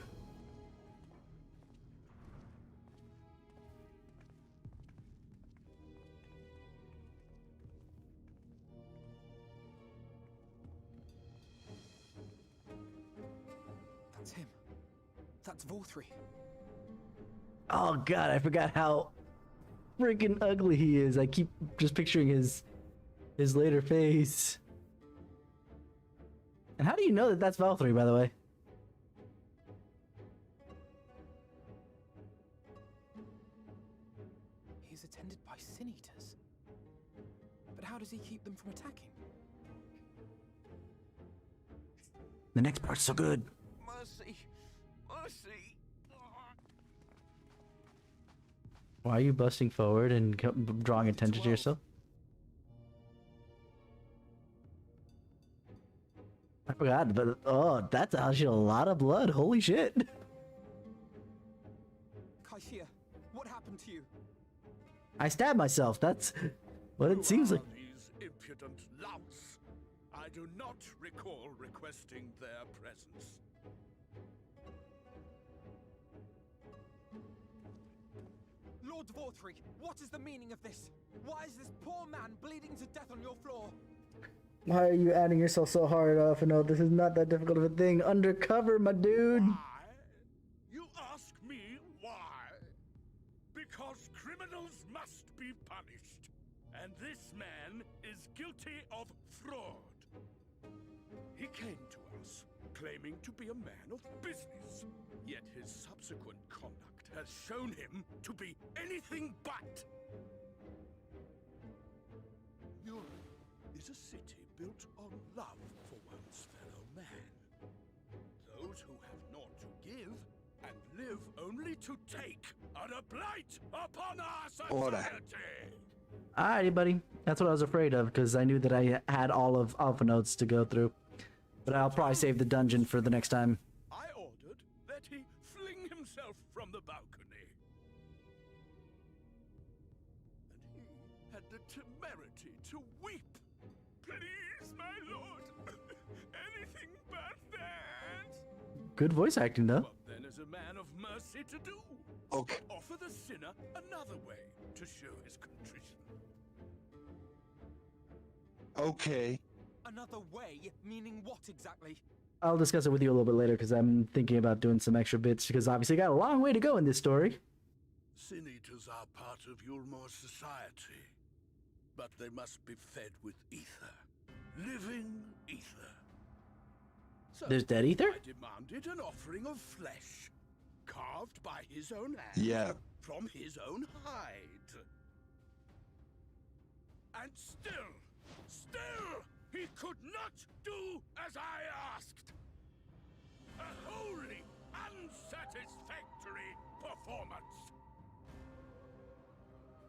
That's him. That's Vorthri. Oh god, I forgot how freaking ugly he is. I keep just picturing his later face. And how do you know that that's Valkyrie, by the way? He's attended by sin eaters. But how does he keep them from attacking? The next part's so good. Mercy! Mercy! Why are you busting forward and drawing attention to yourself? I forgot, but oh, that's actually a lot of blood. Holy shit. Kaishia, what happened to you? I stabbed myself. That's what it seems like. These impudent louts. I do not recall requesting their presence. Lord Vorthri, what is the meaning of this? Why is this poor man bleeding to death on your floor? Why are you adding yourself so hard off? No, this is not that difficult of a thing. Undercover, my dude. Why? You ask me why? Because criminals must be punished. And this man is guilty of fraud. He came to us, claiming to be a man of business. Yet his subsequent conduct has shown him to be anything but. Europe is a city built on love for one's fellow man. Those who have naught to give and live only to take are a blight upon our society. Alrighty, buddy. That's what I was afraid of, because I knew that I had all of Alpha Notes to go through. But I'll probably save the dungeon for the next time. I ordered that he fling himself from the balcony. And he had the temerity to weep. Please, my lord, anything but that. Good voice acting, though. What then is a man of mercy to do? Okay. Offer the sinner another way to show his contrition. Okay. Another way? Meaning what exactly? I'll discuss it with you a little bit later, because I'm thinking about doing some extra bits, because obviously I got a long way to go in this story. Sin eaters are part of Yulmor's society, but they must be fed with ether. Living ether. So There's dead ether? I demanded an offering of flesh, carved by his own hand, Yeah. from his own hide. And still, he could not do as I asked. A wholly unsatisfactory performance.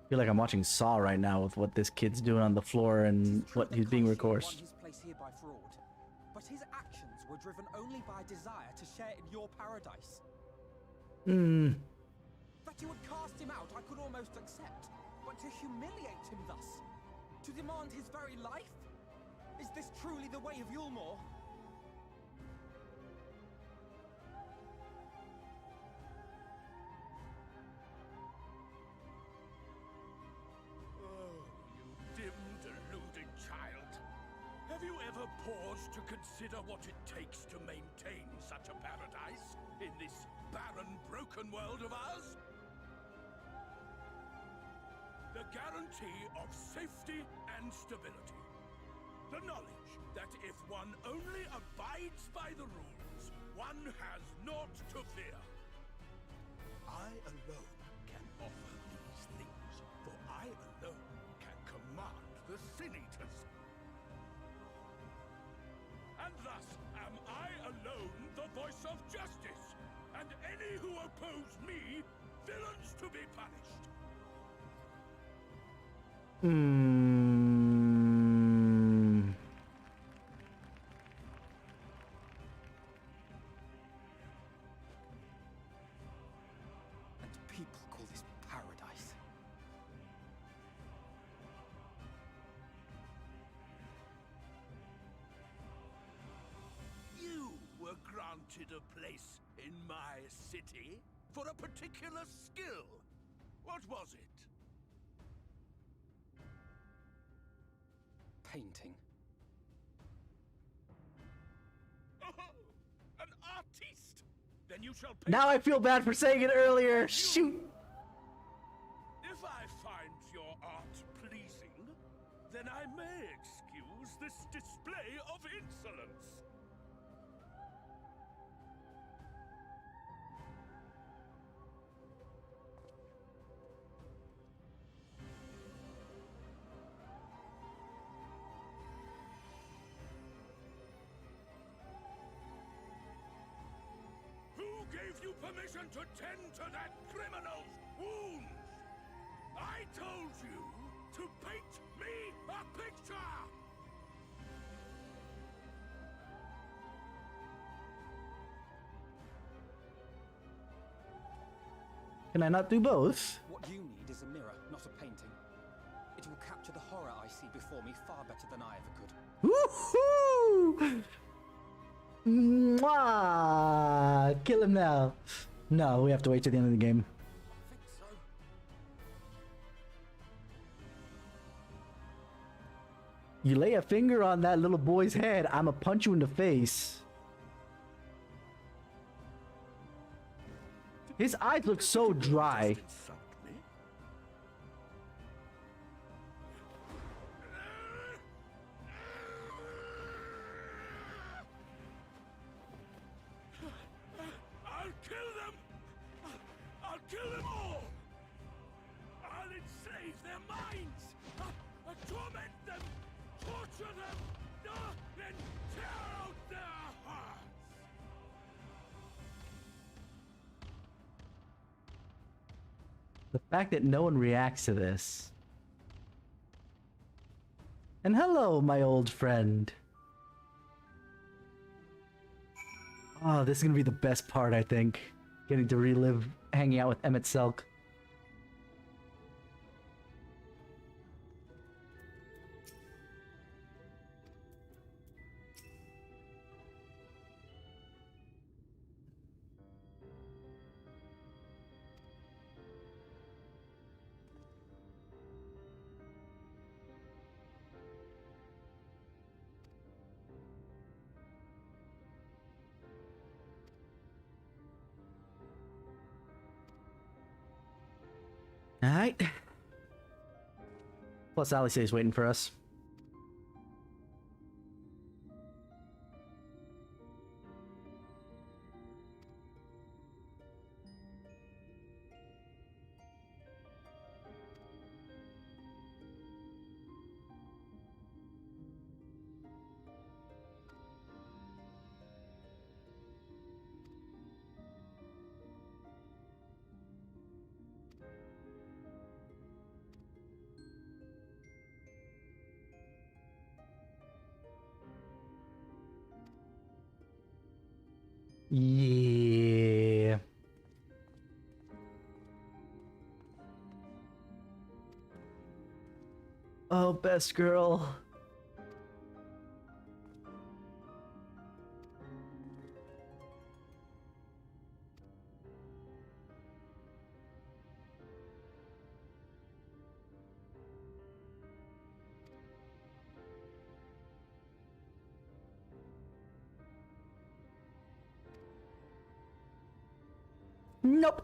I feel like I'm watching Saw right now with what this kid's doing on the floor and what he's being recorded. Won his place here by fraud, but his actions were driven only by a desire to share in your paradise. That you would cast him out, I could almost accept, but to humiliate him thus, to demand his very life, is this truly the way of Yulmor? Oh, you dim, deluded child. Have you ever paused to consider what it takes to maintain such a paradise in this barren, broken world of ours? The guarantee of safety and stability. The knowledge that if one only abides by the rules, one has naught to fear. I alone can offer these things, for I alone can command the Sin Eaters. And thus am I alone the voice of justice, and any who oppose me, villains to be punished. Hmm. And people call this paradise. You were granted a place in my city for a particular skill. What was it? Painting. An artiste! Then you shall paint. Now I feel bad for saying it earlier. Shoot. If I find your art pleasing, then I may excuse this display of insolence. Who gave you permission to tend to that criminal's wounds? I told you to paint me a picture! Can I not do both? What you need is a mirror, not a painting. It will capture the horror I see before me far better than I ever could. Woohoo! Mwah! Kill him now. No, we have to wait till the end of the game. I think so. You lay a finger on that little boy's head, I'ma punch you in the face. His eyes look so dry. Just insult me? I'll kill them! I'll kill them all! I'll enslave their minds! Torment them! Torture them! Then tear out their hearts! The fact that no one reacts to this. And hello, my old friend. Oh, this is gonna be the best part, I think. Getting to relive hanging out with Emmett Selk. Alright. Plus, Alice is waiting for us. Yeah. Oh, best girl. Nope.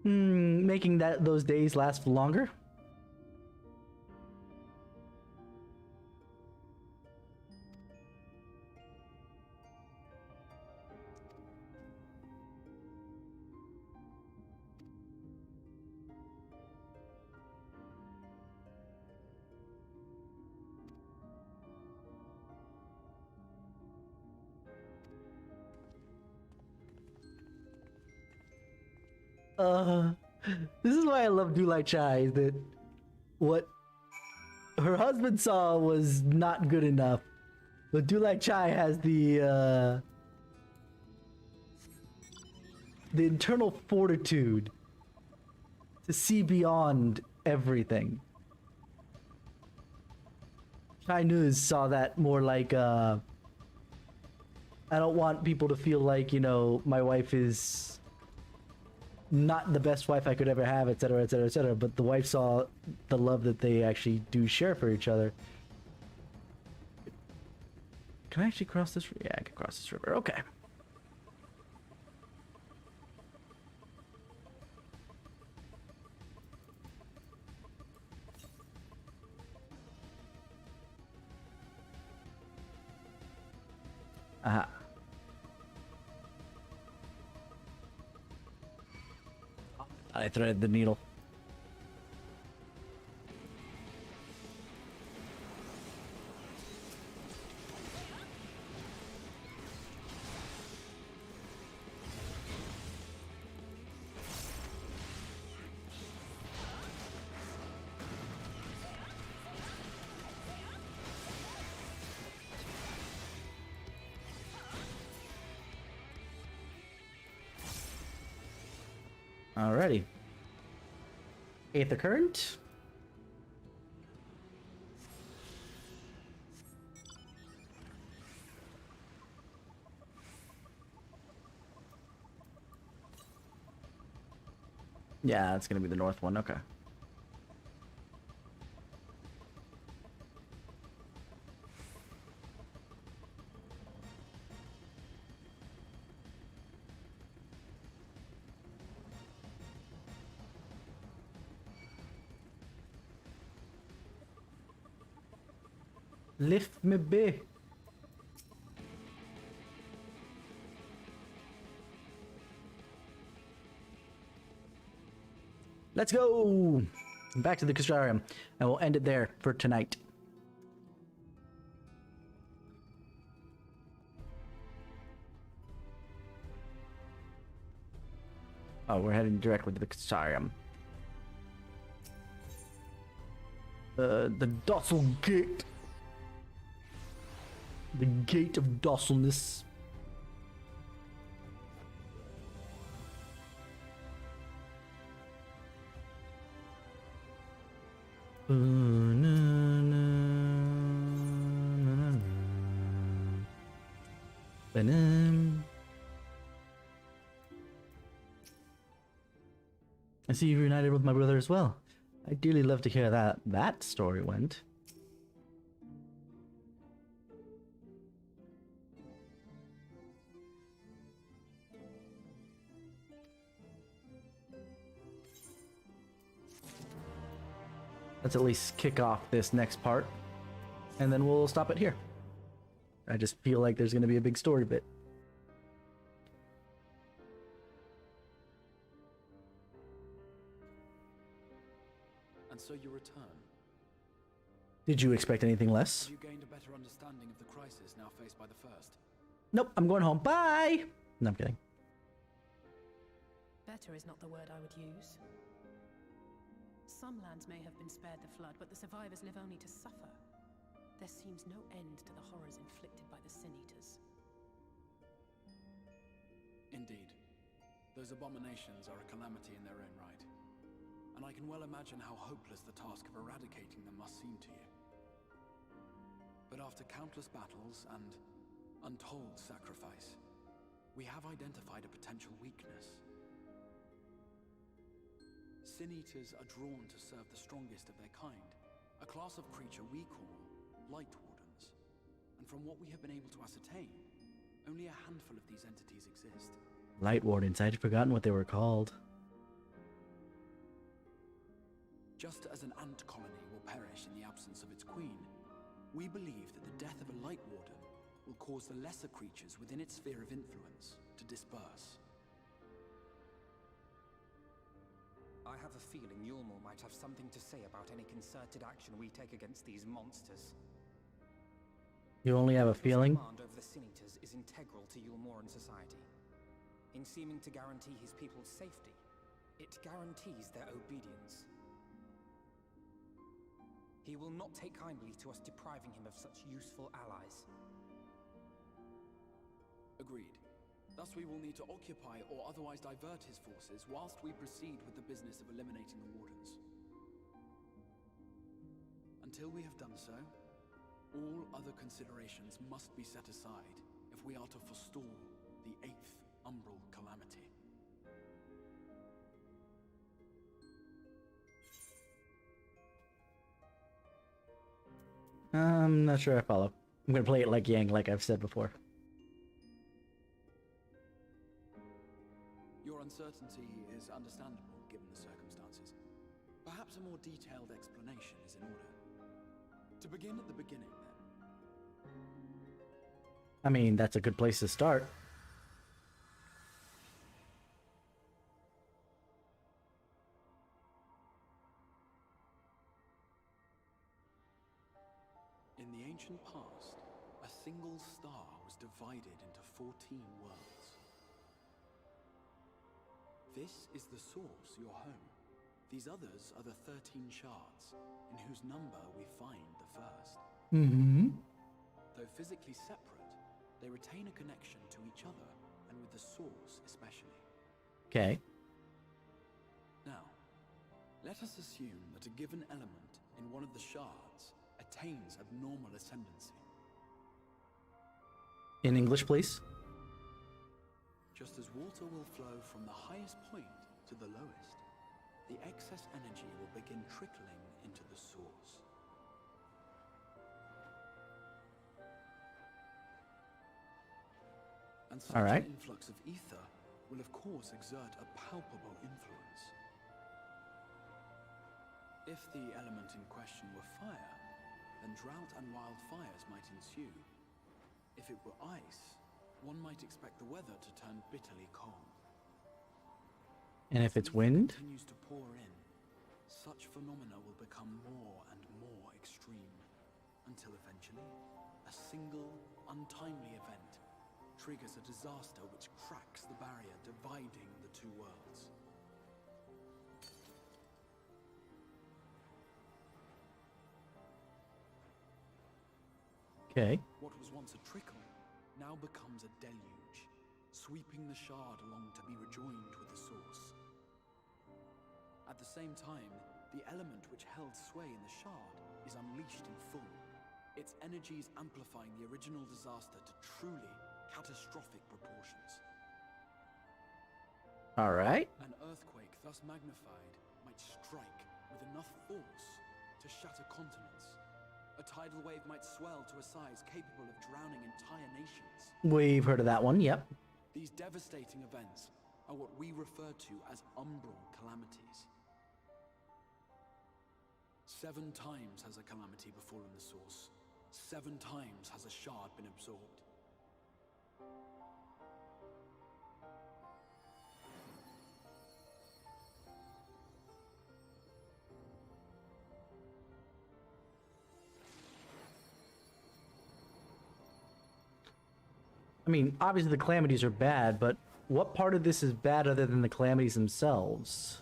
Making those days last longer. This is why I love Dulai Chai, that what her husband saw was not good enough. But Dulai Chai has the internal fortitude to see beyond everything. Chai Nuz saw that more like, I don't want people to feel like, you know, my wife is not the best wife I could ever have, etc., etc., etc. But the wife saw the love that they actually do share for each other. Can I actually cross this? Yeah, I can cross this river. Okay. Aha. I threaded the needle. Alrighty. Aether Current. Yeah, it's gonna be the north one, okay. Lift me be. Let's go back to the Castrarium, and we'll end it there for tonight. Oh, we're heading directly to the Castrarium. The docile gate. The gate of docileness. I see you reunited with my brother as well. I'd dearly love to hear that story went. Let's at least kick off this next part, and then we'll stop it here. I just feel like there's going to be a big story bit. And so you return. Did you expect anything less? Have you gained a better understanding of the crisis now faced by the First? Nope, I'm going home. Bye! No, I'm kidding. Better is not the word I would use. Some lands may have been spared the flood, but the survivors live only to suffer. There seems no end to the horrors inflicted by the Sin Eaters. Indeed. Those abominations are a calamity in their own right. And I can well imagine how hopeless the task of eradicating them must seem to you. But after countless battles and untold sacrifice, we have identified a potential weakness. Sin Eaters are drawn to serve the strongest of their kind, a class of creature we call Light Wardens. And from what we have been able to ascertain, only a handful of these entities exist. Light Wardens, I'd forgotten what they were called. Just as an ant colony will perish in the absence of its queen, we believe that the death of a Light Warden will cause the lesser creatures within its sphere of influence to disperse. I have a feeling Yulmul might have something to say about any concerted action we take against these monsters. You only have a feeling? His command over the Sin Eaters is integral to Yulmoran society. In seeming to guarantee his people's safety, It guarantees their obedience. He will not take kindly to us depriving him of such useful allies. Agreed. Thus we will need to occupy or otherwise divert his forces whilst we proceed with the business of eliminating the Wardens. Until we have done so, all other considerations must be set aside if we are to forestall the 8th Umbral Calamity. I'm not sure I follow. I'm gonna play it like Yang, like I've said before. Your uncertainty is understandable, given the circumstances. Perhaps a more detailed explanation is in order. To begin at the beginning, then. I mean, that's a good place to start. In the ancient past, a single star was divided into 14 worlds. This is the source, your home. These others are the 13 shards, in whose number we find the first. Mm-hmm. Though physically separate, they retain a connection to each other, and with the source especially. Okay. Now, let us assume that a given element in one of the shards attains abnormal ascendancy. In English, please. Just as water will flow from the highest point to the lowest, the excess energy will begin trickling into the source. And such an influx of ether will of course exert a palpable influence. If the element in question were fire, then drought and wildfires might ensue. If it were ice, one might expect the weather to turn bitterly cold. And if it's wind? Continues to pour in, such phenomena will become more and more extreme, until eventually, a single, untimely event triggers a disaster which cracks the barrier dividing the two worlds. Okay. What was once a trickle now becomes a deluge, sweeping the shard along to be rejoined with the source. At the same time, the element which held sway in the shard is unleashed in full, its energies amplifying the original disaster to truly catastrophic proportions. All right. An earthquake thus magnified might strike with enough force to shatter continents. A tidal wave might swell to a size capable of drowning entire nations. We've heard of that one, yep. These devastating events are what we refer to as umbral calamities. 7 times has a calamity befallen the source. 7 times has a shard been absorbed. I mean, obviously the calamities are bad, but what part of this is bad other than the calamities themselves?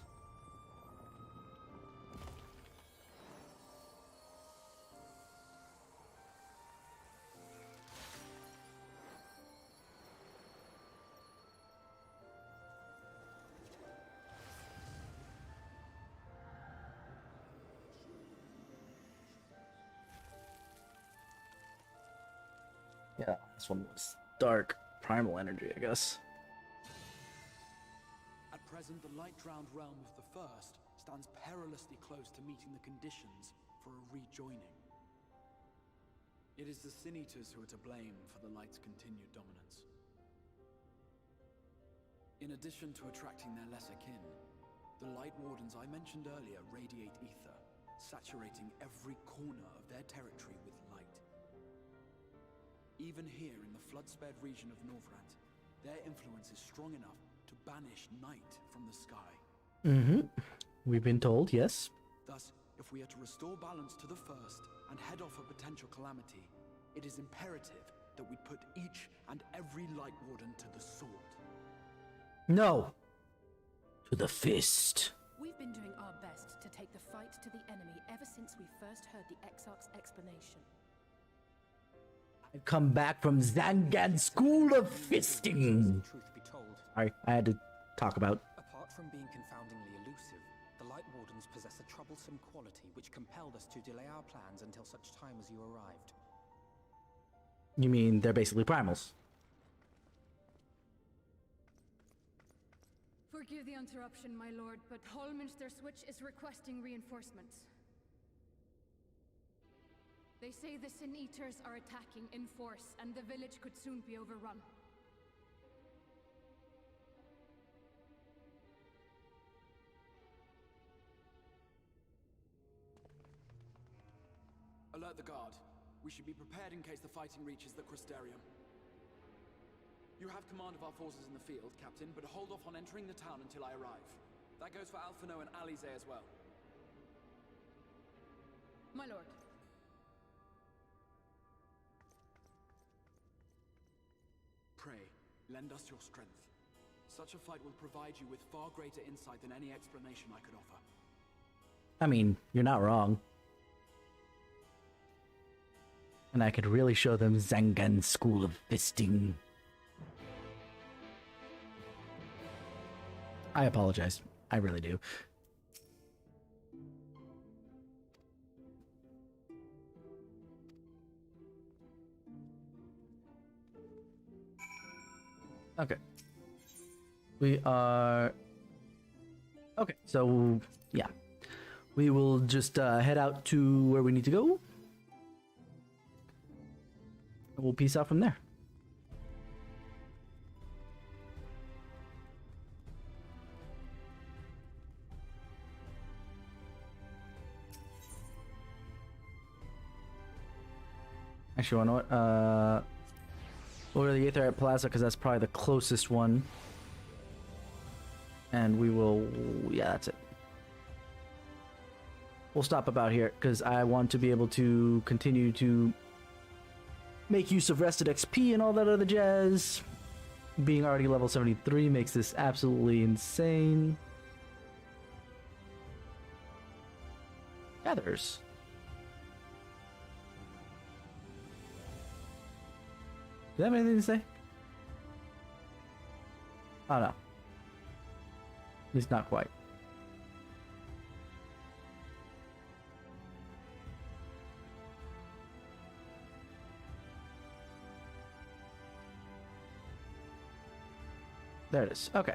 Yeah, this one was dark primal energy, I guess. At present, the light-drowned realm of the First stands perilously close to meeting the conditions for a rejoining. It is the Sin-Eaters who are to blame for the Light's continued dominance. In addition to attracting their lesser kin, the Light Wardens I mentioned earlier radiate ether, saturating every corner of their territory with light. Even here in the flood-spared region of Norvrant, their influence is strong enough to banish night from the sky. Mm-hmm. We've been told, yes. Thus, if we are to restore balance to the First and head off a potential calamity, it is imperative that we put each and every Light Warden to the sword. No. To the fist. We've been doing our best to take the fight to the enemy ever since we first heard the Exarch's explanation. I've come back from Zangan's school of fisting. Truth be told, Sorry, I had to talk about. apart from being confoundingly elusive, the Light Wardens possess a troublesome quality which compelled us to delay our plans until such time as you arrived. You mean they're basically primals? Forgive the interruption, my lord, but Hallminster Switch is requesting reinforcements. They say the Sin Eaters are attacking in force, and the village could soon be overrun. Alert the guard. We should be prepared in case the fighting reaches the Crystarium. You have command of our forces in the field, Captain, but hold off on entering the town until I arrive. That goes for Alphino and Alize as well. My lord. Pray, lend us your strength. Such a fight will provide you with far greater insight than any explanation I could offer. I mean, you're not wrong. And I could really show them Zangan's school of fisting. I apologize. I really do. Okay. We are... Okay, so, yeah. We will just head out to where we need to go. And we'll peace out from there. Actually, you know what? We'll go to the Aetherite Plaza because that's probably the closest one. And we will... Yeah, that's it. We'll stop about here because I want to be able to continue to make use of rested XP and all that other jazz. Being already level 73 makes this absolutely insane. Gathers. Do they have anything to say? Oh no. At least not quite. There it is. Okay.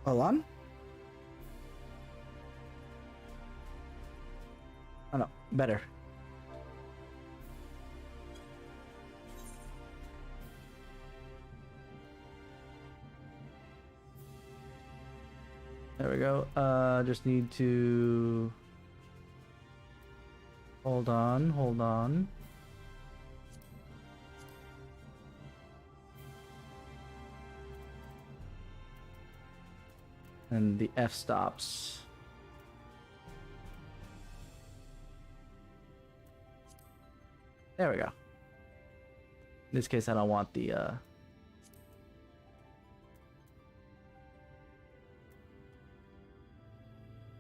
Hold on. Oh no, better. There we go. Just need to... Hold on. And the F stops. There we go. In this case, I don't want the,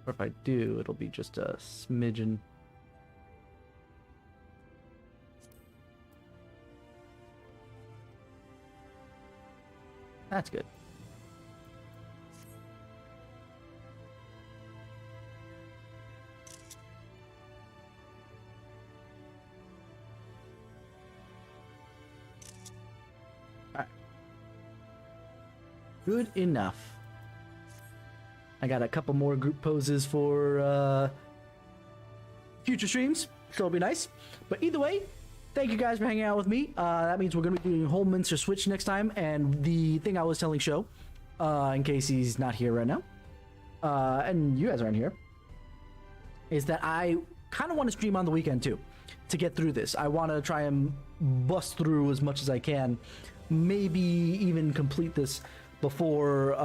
Or if I do, it'll be just a smidgen. That's good. Good enough. I got a couple more group poses for future streams, so it'll be nice. But either way, thank you guys for hanging out with me. That means we're going to be doing Hallminster Switch next time. And the thing I was telling Sho, in case he's not here right now, and you guys aren't here, is that I kind of want to stream on the weekend too, to get through this. I want to try and bust through as much as I can, maybe even complete this before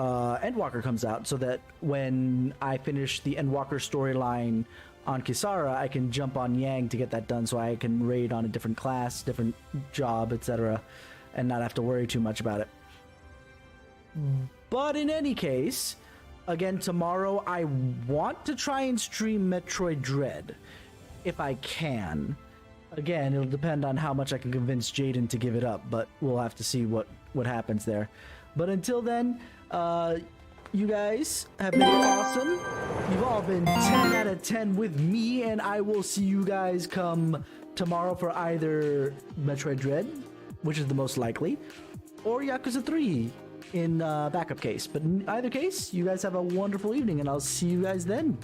Endwalker comes out, so that when I finish the Endwalker storyline on Kisara, I can jump on Yang to get that done, so I can raid on a different class, different job, etc. and not have to worry too much about it. But in any case, again, tomorrow I want to try and stream Metroid Dread, if I can. Again, it'll depend on how much I can convince Jaden to give it up, but we'll have to see what happens there. But until then, you guys have been awesome. You've all been 10 out of 10 with me, and I will see you guys come tomorrow for either Metroid Dread, which is the most likely, or Yakuza 3 in backup case. But in either case, you guys have a wonderful evening, and I'll see you guys then.